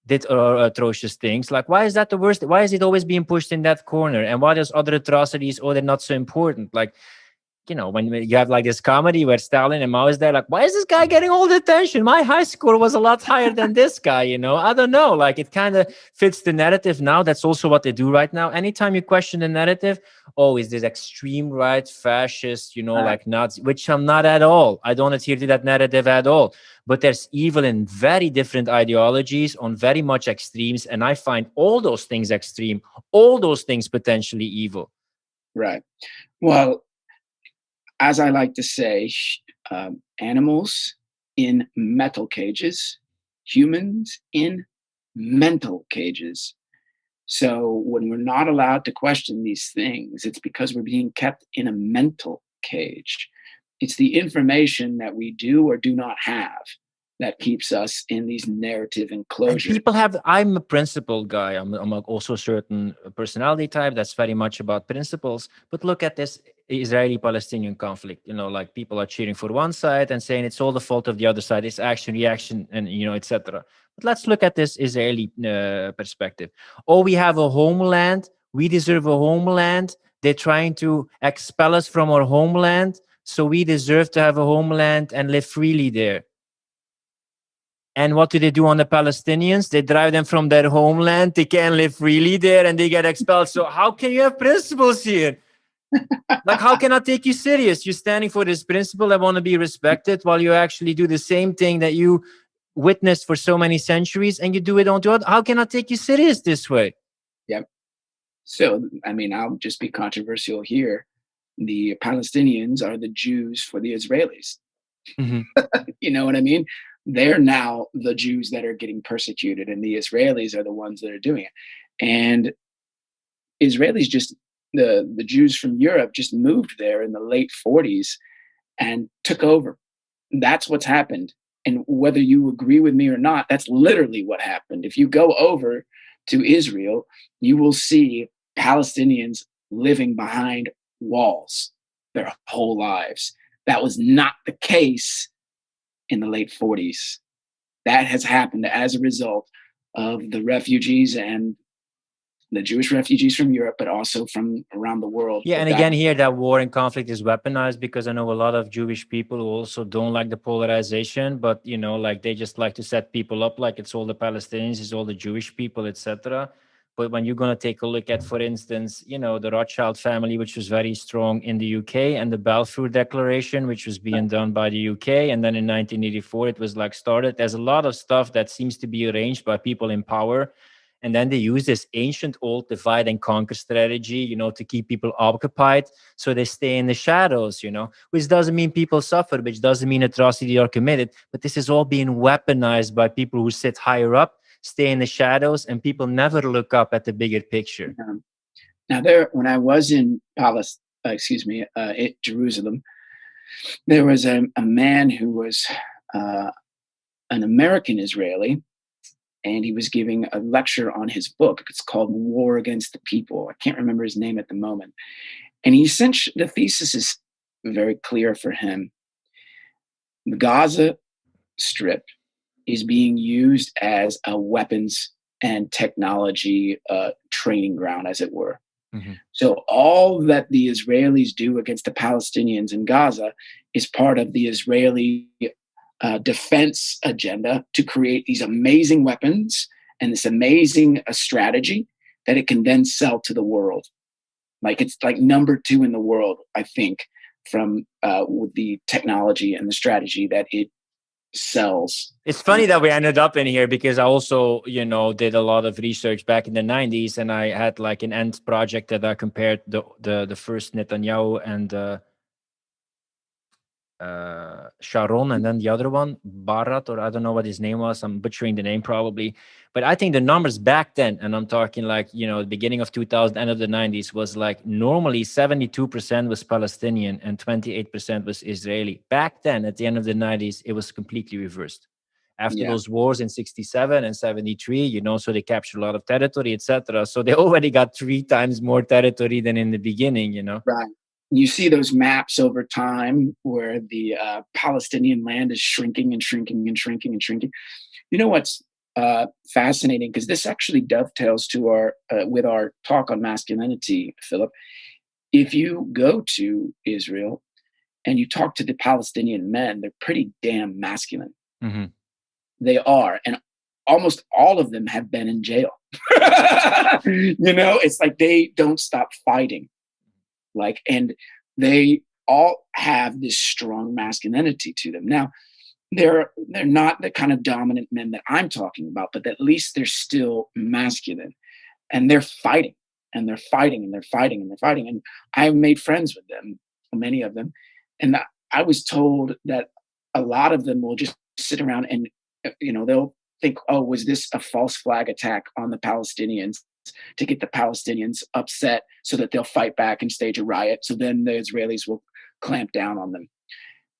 did atrocious things. Like, why is that the worst? Why is it always being pushed in that corner? And why there's other atrocities, or they're not so important? Like, when you have like this comedy where Stalin and Mao is there, like, why is this guy getting all the attention? My high score was a lot higher than this guy. I don't know. Like, it kind of fits the narrative now. That's also what they do right now. Anytime you question the narrative, oh, is this extreme right, fascist, right, like Nazi, which I'm not at all. I don't adhere to that narrative at all. But there's evil in very different ideologies on very much extremes. And I find all those things extreme, all those things potentially evil. right. Well, as I like to say, animals in metal cages, humans in mental cages. So when we're not allowed to question these things, it's because we're being kept in a mental cage. It's the information that we do or do not have that keeps us in these narrative And enclosures. people have, I'm a principled guy. I'm also a certain personality type that's very much about principles. But look at this Israeli Palestinian conflict. Like, people are cheering for one side and saying it's all the fault of the other side. It's action, reaction, and, etc. But let's look at this Israeli perspective. Oh, we have a homeland. We deserve a homeland. They're trying to expel us from our homeland. so we deserve to have a homeland and live freely there. And what do they do on the Palestinians? They drive them from their homeland. They can't live freely there and they get expelled. So how can you have principles here? Like, how can I take you serious? You're standing for this principle. I want to be respected while you actually do the same thing that you witnessed for so many centuries and you do it on to other. How can I take you serious this way? Yep. So, I mean, I'll just be controversial here. The Palestinians are the Jews for the Israelis. Mm-hmm. You know what I mean? They're now the Jews that are getting persecuted, and the Israelis are the ones that are doing it. And Israelis just, the Jews from Europe just moved there in the late 40s and took over. That's what's happened. And whether you agree with me or not, that's literally what happened. If you go over to Israel, you will see Palestinians living behind walls their whole lives. That was not the case in the late 40s. That has happened as a result of the refugees and the Jewish refugees from Europe, but also from around the world. Yeah, and again, here that war and conflict is weaponized because I know a lot of Jewish people who also don't like the polarization, but like they just like to set people up like it's all the Palestinians, it's all the Jewish people, etc. But when you're going to take a look at, for instance, the Rothschild family, which was very strong in the UK, and the Balfour Declaration, which was being done by the UK, and then in 1984 it was like started. There's a lot of stuff that seems to be arranged by people in power. And then they use this ancient old divide and conquer strategy, to keep people occupied. So they stay in the shadows, which doesn't mean people suffer, which doesn't mean atrocities are committed. But this is all being weaponized by people who sit higher up, stay in the shadows, and people never look up at the bigger picture. Now, when I was in Jerusalem, there was a man who was an American Israeli, and he was giving a lecture on his book. It's called War Against the People. I can't remember his name at the moment. And he essentially, the thesis is very clear for him. The Gaza Strip is being used as a weapons and technology training ground, as it were. Mm-hmm. So all that the Israelis do against the Palestinians in Gaza is part of the Israeli defense agenda to create these amazing weapons and this amazing strategy that it can then sell to the world. Like it's like number 2 in the world, I think, from with the technology and the strategy that it sells. It's funny that we ended up in here because I also, did a lot of research back in the 90s, and I had like an end project that I compared the first Netanyahu and Sharon, and then the other one, Barat, or I don't know what his name was. I'm butchering the name probably. But I think the numbers back then, and I'm talking like, the beginning of 2000, end of the 90s, was like normally 72% was Palestinian and 28% was Israeli. Back then, at the end of the 90s, it was completely reversed. After those wars in 67 and 73, so they captured a lot of territory, etc. So they already got 3 times more territory than in the beginning, Right. You see those maps over time where the Palestinian land is shrinking and shrinking and shrinking and shrinking. You know what's fascinating, because this actually dovetails to our with our talk on masculinity, Philip. If you go to Israel and you talk to the Palestinian men, they're pretty damn masculine. Mm-hmm. They are, and almost all of them have been in jail. It's like they don't stop fighting. And they all have this strong masculinity to them. Now, they're not the kind of dominant men that I'm talking about, but at least they're still masculine, and they're fighting, and they're fighting, and they're fighting, and they're fighting. And I've made friends with them, many of them, and I was told that a lot of them will just sit around and they'll think, oh, was this a false flag attack on the Palestinians, to get the Palestinians upset so that they'll fight back and stage a riot. So then the Israelis will clamp down on them.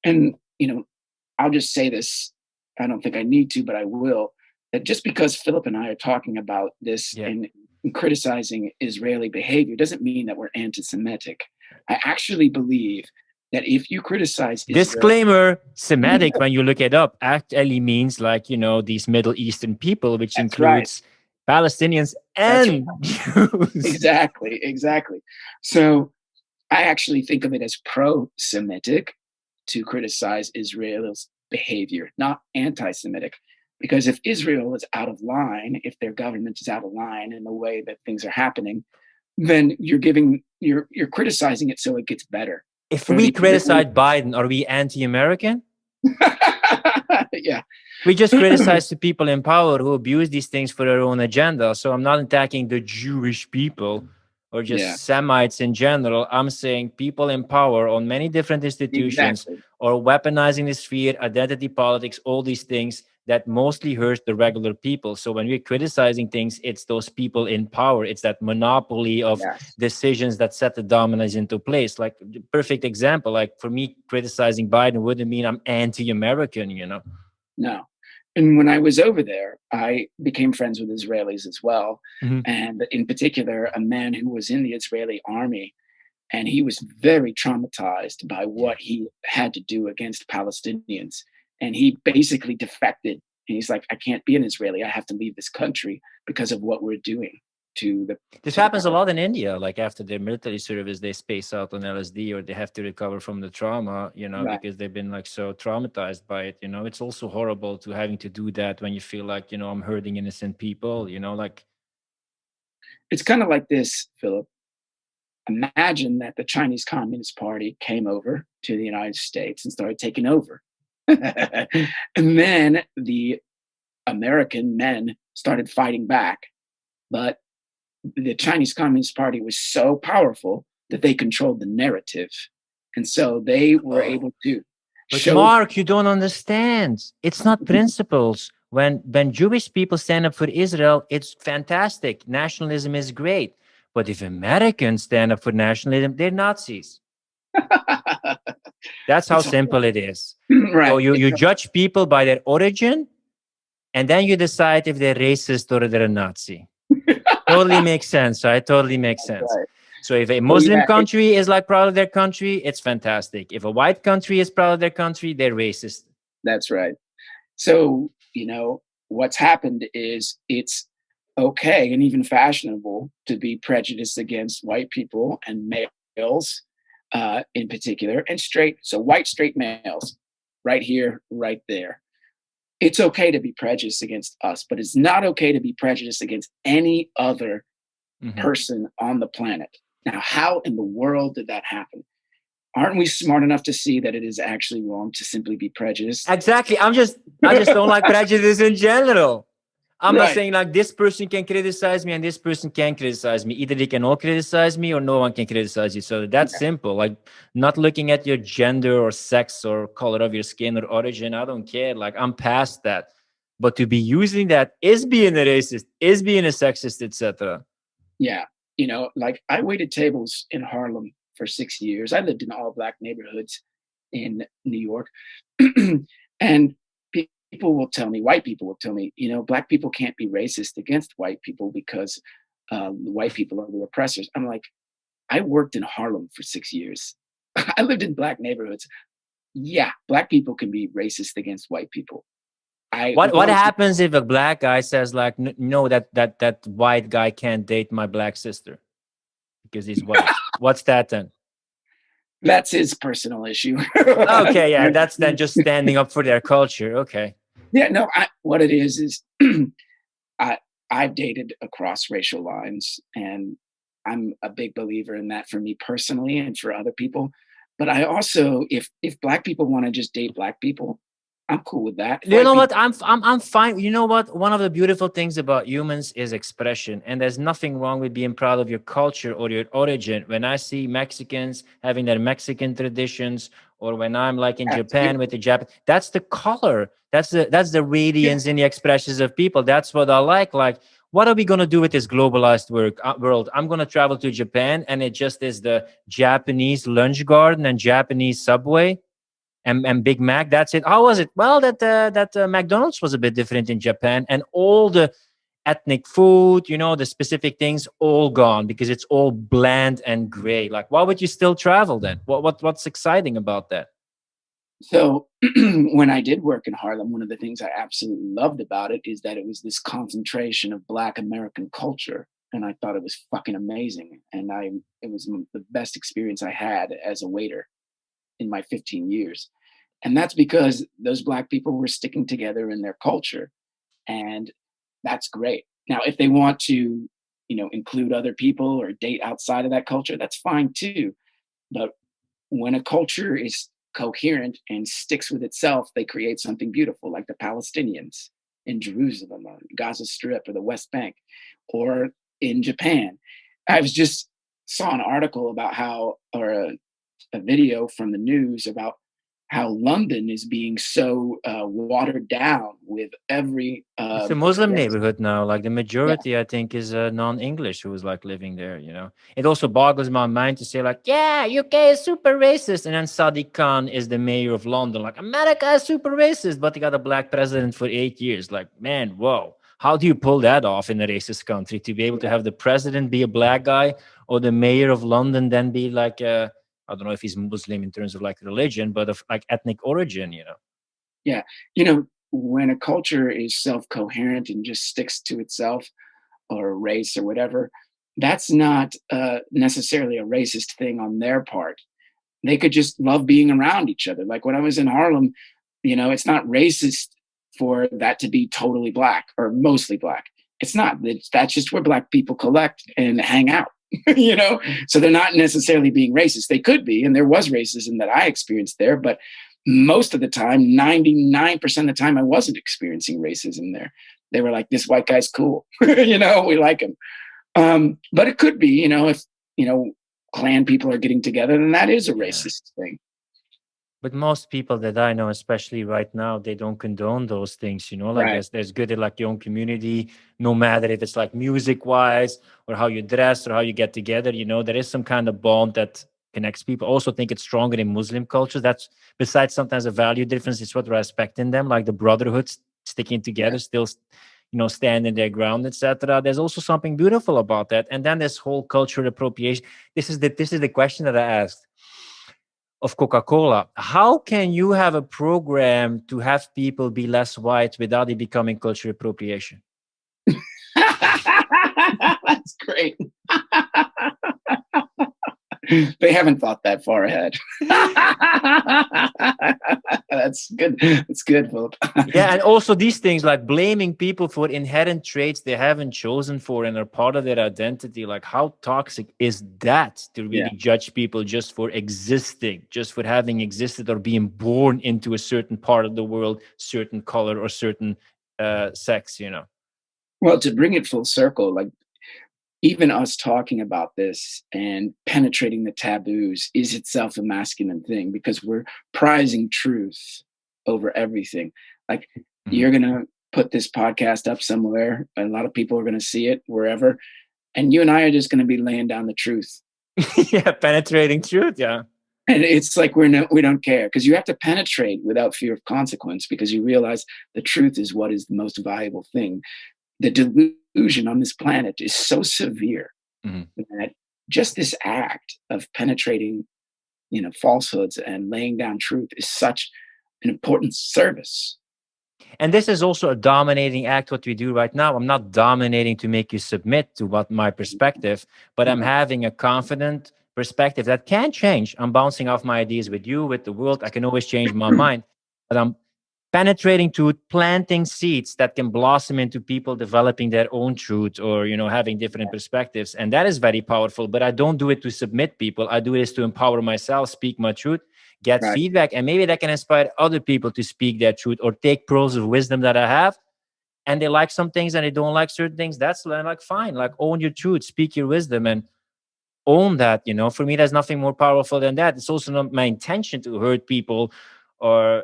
And, I'll just say this. I don't think I need to, but I will. That just because Philip and I are talking about this and criticizing Israeli behavior doesn't mean that we're anti-Semitic. I actually believe that if you criticize Israel, disclaimer, Semitic, when you look it up, actually means like, these Middle Eastern people, which includes Palestinians and Jews. Exactly. So I actually think of it as pro-Semitic to criticize Israel's behavior, not anti-Semitic. Because if Israel is out of line, if their government is out of line in the way that things are happening, then you're criticizing it so it gets better. If Or we the criticize Biden, are we anti-American? yeah, We just criticize the people in power who abuse these things for their own agenda. So I'm not attacking the Jewish people or yeah, just Semites in general. I'm saying people in power on many different institutions exactly. or weaponizing the sphere, identity politics, all these things that mostly hurt the regular people. So when we're criticizing things, it's those people in power. It's that monopoly of Yes. decisions that set the dominance into place. Like the perfect example, like for me, criticizing Biden wouldn't mean I'm anti-American, you know? No. And when I was over there, I became friends with Israelis as well. Mhm. And in particular, a man who was in the Israeli army, and he was very traumatized by Yeah. what he had to do against Palestinians. And he basically defected. And he's like, I can't be an Israeli. I have to leave this country because of what we're doing to the This to the happens a Palestinians. lot in India. Like after their military service, they space out on LSD or they have to recover from the trauma, you know, Right. because they've been like so traumatized by it. You know, it's also horrible to having to do that when you feel like, you know, I'm hurting innocent people, you know, like, It's kind of like this, Philip. Imagine that the Chinese Communist Party came over to the United States and started taking over. And then the American men started fighting back. But the Chinese Communist Party was so powerful that they controlled the narrative. And so they were oh. able to But show. Mark, you don't understand. It's not principles. When Jewish people stand up for Israel, it's fantastic. Nationalism is great. But if Americans stand up for nationalism, they're Nazis. That's how It's simple it is. So right. you judge people by their origin, and then you decide if they're racist or they're a Nazi. Totally makes sense, right? Totally makes sense. Right. So if a So Muslim yeah, country is like proud of their country, it's fantastic. If a white country is proud of their country, they're racist. that's right. So, what's happened is it's okay and even fashionable to be prejudiced against white people and males in particular, and straight. So, white straight males, right here, right there. It's okay to be prejudiced against us, but it's not okay to be prejudiced against any other Mhm. person on the planet. Now, how in the world did that happen? Aren't we smart enough to see that it is actually wrong to simply be prejudiced? Exactly. I just don't like prejudice in general. I'm not Right. saying like this person can criticize me and this person can criticize me. Either they can all criticize me or no one can criticize you. So that's Yeah. simple. Like not looking at your gender or sex or color of your skin or origin. I don't care. Like I'm past that. But to be using that is being a racist, is being a sexist, etc. Yeah. Like I waited tables in Harlem for 6 years. I lived in all black neighborhoods in New York. And people will tell me, white people will tell me, black people can't be racist against white people because white people are the oppressors. I'm like, I worked in Harlem for 6 years. I lived in black neighborhoods. Yeah, black people can be racist against white people. I What white happens if a black guy says like, no, that white guy can't date my black sister because he's white? What's that then? That's his personal issue. Okay, yeah, that's then just standing up for their culture. Okay. Yeah, no, what it is I I've dated across racial lines, and I'm a big believer in that for me personally and for other people. But I also, if black people want to just date black people, I'm cool with that. If You white know what? people, I'm fine. You know what? One of the beautiful things about humans is expression, and there's nothing wrong with being proud of your culture or your origin. When I see Mexicans having their Mexican traditions, or when I'm like in Japan with absolutely, the Japan, that's the color. That's the yeah, radiance in the expressions of people. That's what I like. Like, what are we gonna do with this globalized world? I'm gonna travel to Japan, and it just is the Japanese lunch garden and Japanese subway and Big Mac. That's it. How was it? Well, that McDonald's was a bit different in Japan, and all the ethnic food, you know, the specific things, all gone because it's all bland and gray. Like, why would you still travel then? What's exciting about that? So when I did work in Harlem, one of the things I absolutely loved about it is that it was this concentration of Black American culture. and I thought it was fucking amazing. And it was the best experience I had as a waiter in my 15 years. And that's because those Black people were sticking together in their culture. And that's great. Now, if they want to, include other people or date outside of that culture, that's fine too. But when a culture is coherent and sticks with itself, they create something beautiful, like the Palestinians in Jerusalem, or Gaza Strip, or the West Bank, or in Japan. I was just saw an article about how, or a video from the news about how London is being so watered down with every It's a Muslim yes, neighborhood now. Like the yeah, majority, I think, is non-English who is like living there. It also boggles my mind to say like, yeah, UK is super racist, and then Sadiq Khan is the mayor of London. Like America is super racist, but they got a black president for 8 years. Like, man, whoa, how do you pull that off in a racist country to be able to yeah, have the president be a black guy or the mayor of London then be like I don't know if he's Muslim in terms of like religion, but of like ethnic origin. yeah. When a culture is self-coherent and just sticks to itself, or a race or whatever, that's not necessarily a racist thing on their part. They could just love being around each other. Like when I was in Harlem, it's not racist for that to be totally Black or mostly Black. It's not. That's just where Black people collect and hang out. So they're not necessarily being racist. They could be, and there was racism that I experienced there, but most of the time, 99% of the time, I wasn't experiencing racism there. They were like, this white guy's cool. We like him. But it could be, if, Klan people are getting together, then that is a Yeah. racist thing. But most people that I know, especially right now, they don't condone those things. Like Right. there's good in like your own community, no matter if it's like music wise or how you dress or how you get together. There is some kind of bond that connects people. I also think it's stronger in Muslim cultures. That's besides sometimes a value difference. It's what I respect in them, like the brotherhood, sticking Yeah. together, still, standing their ground, etc. There's also something beautiful about that. And then this whole cultural appropriation. This is the question that I asked of Coca-Cola. How can you have a program to have people be less white without it becoming cultural appropriation? That's great. They haven't thought that far ahead. That's good. That's good, Philip. Yeah, and also these things like blaming people for inherent traits they haven't chosen for and are part of their identity. Like, how toxic is that to Yeah. really judge people just for existing, just for having existed or being born into a certain part of the world, certain color or certain sex? Well, to bring it full circle, like even us talking about this and penetrating the taboos is itself a masculine thing because we're prizing truth over everything. Like Mhm. you're going to put this podcast up somewhere, a lot of people are going to see it wherever, and you and I are just going to be laying down the truth. Yeah, penetrating truth. Yeah. And it's like we don't care because you have to penetrate without fear of consequence because you realize the truth is what is the most valuable thing. The delusion on this planet is so severe Mhm. that just this act of penetrating, falsehoods and laying down truth is such an important service. And this is also a dominating act, what we do right now. I'm not dominating to make you submit to what my perspective, but I'm No, having a confident perspective that can change. I'm bouncing off my ideas with you, with the world. I can always change my mind, but I'm penetrating to planting seeds that can blossom into people developing their own truth or having different perspectives, and that is very powerful. But I don't do it to submit people. I do this to empower myself, speak my truth, get right. feedback, and maybe that can inspire other people to speak their truth or take pearls of wisdom that I have, and they like some things and they don't like certain things. That's like fine. Like own your truth, speak your wisdom, and own that. For me, there's nothing more powerful than that. It's also not my intention to hurt people or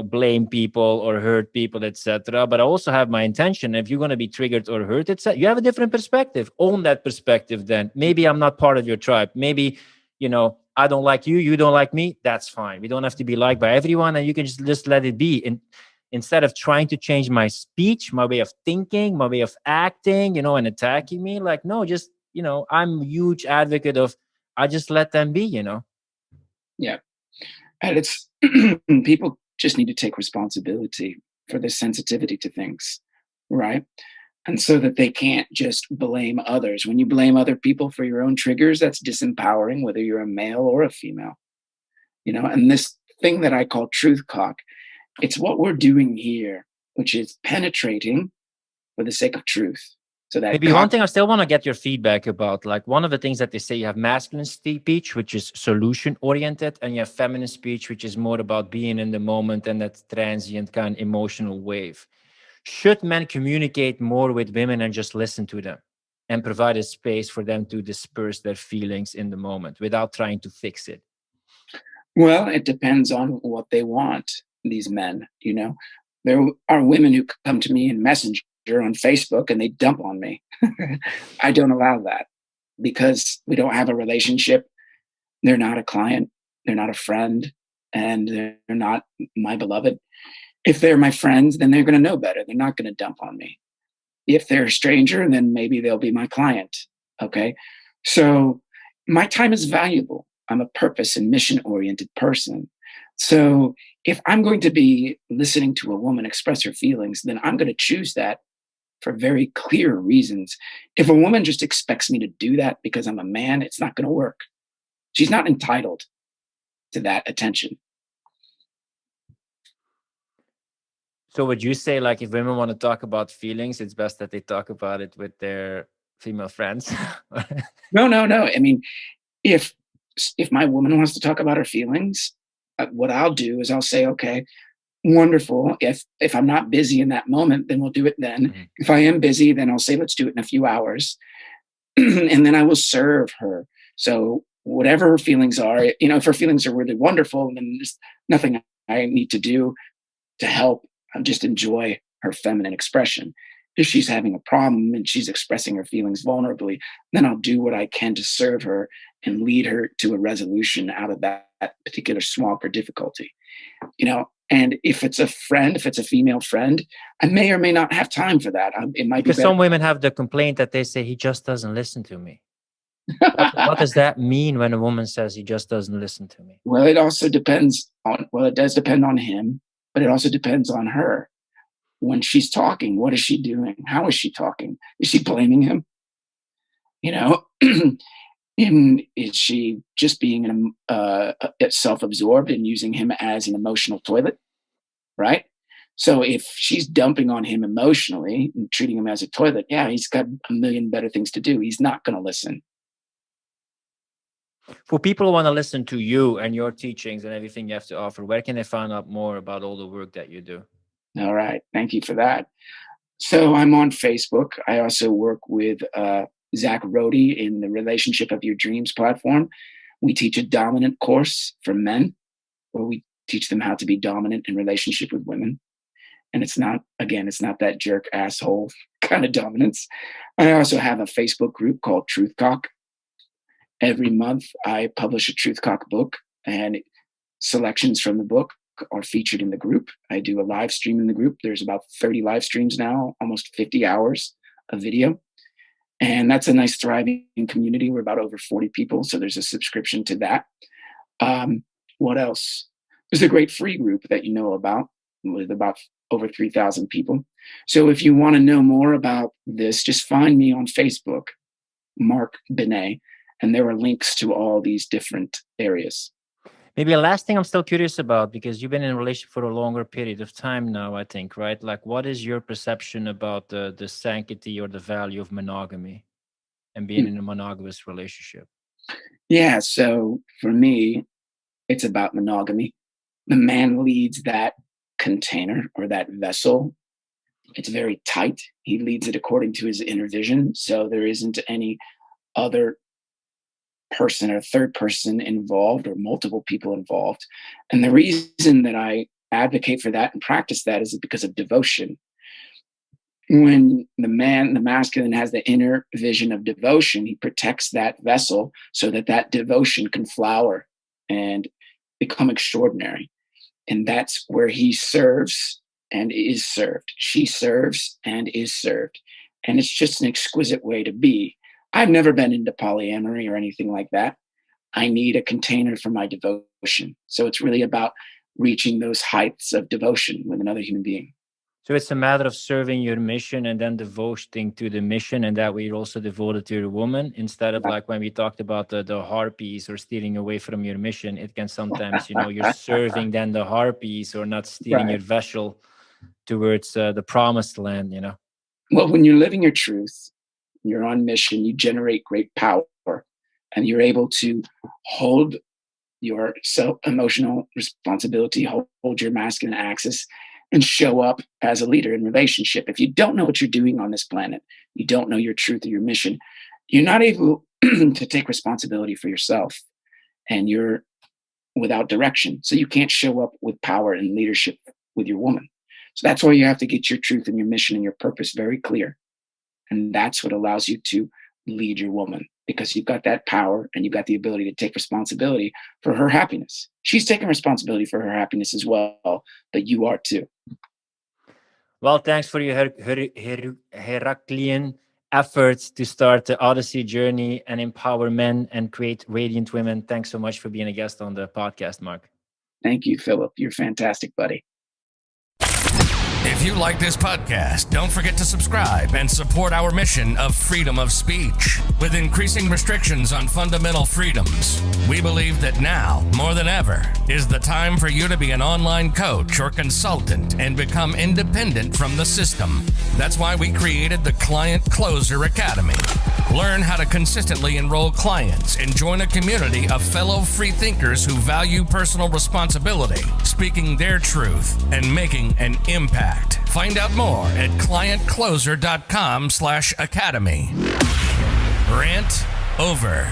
blame people or hurt people, etc. But I also have my intention. If you're going to be triggered or hurt, you have a different perspective. Own that perspective. Then maybe I'm not part of your tribe. Maybe I don't like you, you don't like me. That's fine. We don't have to be liked by everyone, and you can just let it be. And instead of trying to change my speech, my way of thinking, my way of acting, and attacking me, like, no, just I'm a huge advocate of, I just let them be. Yeah. And it's people just need to take responsibility for their sensitivity to things, right? And so that they can't just blame others. When you blame other people for your own triggers, that's disempowering, whether you're a male or a female. And this thing that I call truth cock, it's what we're doing here, which is penetrating for the sake of truth. So that Maybe one cock. thing I still want to get your feedback about, like one of the things that they say, you have masculine speech, which is solution oriented, and you have feminine speech, which is more about being in the moment and that transient kind of emotional wave. Should men communicate more with women and just listen to them and provide a space for them to disperse their feelings in the moment without trying to fix it? Well, it depends on what they want, these men. There are women who come to me in Messenger on Facebook and they dump on me. I don't allow that because we don't have a relationship. They're not a client, they're not a friend, and they're not my beloved. If they're my friends, then they're going to know better. They're not going to dump on me. If they're a stranger, then maybe they'll be my client. Okay. So my time is valuable. I'm a purpose and mission oriented person. So if I'm going to be listening to a woman express her feelings, then I'm going to choose that for very clear reasons. If a woman just expects me to do that because I'm a man, it's not going to work. She's not entitled to that attention. So would you say, like, if women want to talk about feelings, it's best that they talk about it with their female friends? No, no, no. I mean, if if my woman wants to talk about her feelings, what I'll do is I'll say, okay, wonderful. If I'm not busy in that moment, then we'll do it then. Mhm. If I am busy, then I'll say, let's do it in a few hours. And then I will serve her. So whatever her feelings are, if her feelings are really wonderful, then there's nothing I need to do to help. I'll just enjoy her feminine expression. If she's having a problem and she's expressing her feelings vulnerably, then I'll do what I can to serve her and lead her to a resolution out of that particular swamp or difficulty. And if it's a friend, if it's a female friend, I may or may not have time for that. It might be Because better. some women have the complaint that they say, he just doesn't listen to me. What does that mean when a woman says he just doesn't listen to me? Well, it does depend on him, but it also depends on her. When she's talking, what is she doing? How is she talking? Is she blaming him? You know, and is she just being self-absorbed and using him as an emotional toilet? Right. So if she's dumping on him emotionally and treating him as a toilet, yeah, he's got a million better things to do. He's not going to listen. For people who want to listen to you and your teachings and everything you have to offer, where can they find out more about all the work that you do? All right. Thank you for that. So I'm on Facebook. I also work with Zach Rohde in the Relationship of Your Dreams platform. We teach a dominant course for men where we teach them how to be dominant in relationship with women. And it's not that jerk asshole kind of dominance. I also have a Facebook group called Truth Cock. Every month I publish a Truth Cock book, and selections from the book are featured in the group. I do a live stream in the group. There's about 30 live streams now, almost 50 hours of video. And that's a nice thriving community. We're about over 40 people. So there's a subscription to that. What else? There's a great free group that you know about with about over 3,000 people. So if you want to know more about this, just find me on Facebook, Mark Benet, and there are links to all these different areas. Maybe a last thing I'm still curious about, because you've been in a relationship for a longer period of time now, I think, right? Like, what is your perception about the sanctity or the value of monogamy and being in a monogamous relationship? Yeah, so for me, it's about monogamy. The man leads that container or that vessel. It's very tight. He leads it according to his inner vision. So there isn't any other person or third person involved or multiple people involved. And the reason that I advocate for that and practice that is because of devotion. When the masculine, has the inner vision of devotion, he protects that vessel so that that devotion can flower and become extraordinary. And that's where he serves and is served. She serves and is served. And it's just an exquisite way to be. I've never been into polyamory or anything like that. I need a container for my devotion. So it's really about reaching those heights of devotion with another human being. So it's a matter of serving your mission and then devoting to the mission, and that way you're also devoted to your woman, instead of like when we talked about the harpies or stealing away from your mission. It can sometimes, you're serving then the harpies or not stealing your vessel towards the promised land, Well, when you're living your truth, you're on mission, you generate great power, and you're able to hold your emotional responsibility, hold your masculine axis, and show up as a leader in relationship. If you don't know what you're doing on this planet, you don't know your truth or your mission, you're not able to take responsibility for yourself, and you're without direction. So you can't show up with power and leadership with your woman. So that's why you have to get your truth and your mission and your purpose very clear. And that's what allows you to lead your woman, because you've got that power and you've got the ability to take responsibility for her happiness. She's taking responsibility for her happiness as well, but you are too. Well, thanks for your Heraclean efforts to start the Odyssey journey and empower men and create radiant women. Thanks so much for being a guest on the podcast, Mark. Thank you, Philip. You're fantastic, buddy. If you like this podcast, don't forget to subscribe and support our mission of freedom of speech. With increasing restrictions on fundamental freedoms, we believe that now, more than ever, is the time for you to be an online coach or consultant and become independent from the system. That's why we created the Client Closer Academy. Learn how to consistently enroll clients and join a community of fellow free thinkers who value personal responsibility, speaking their truth, and making an impact. Find out more at clientcloser.com/academy. Rant over.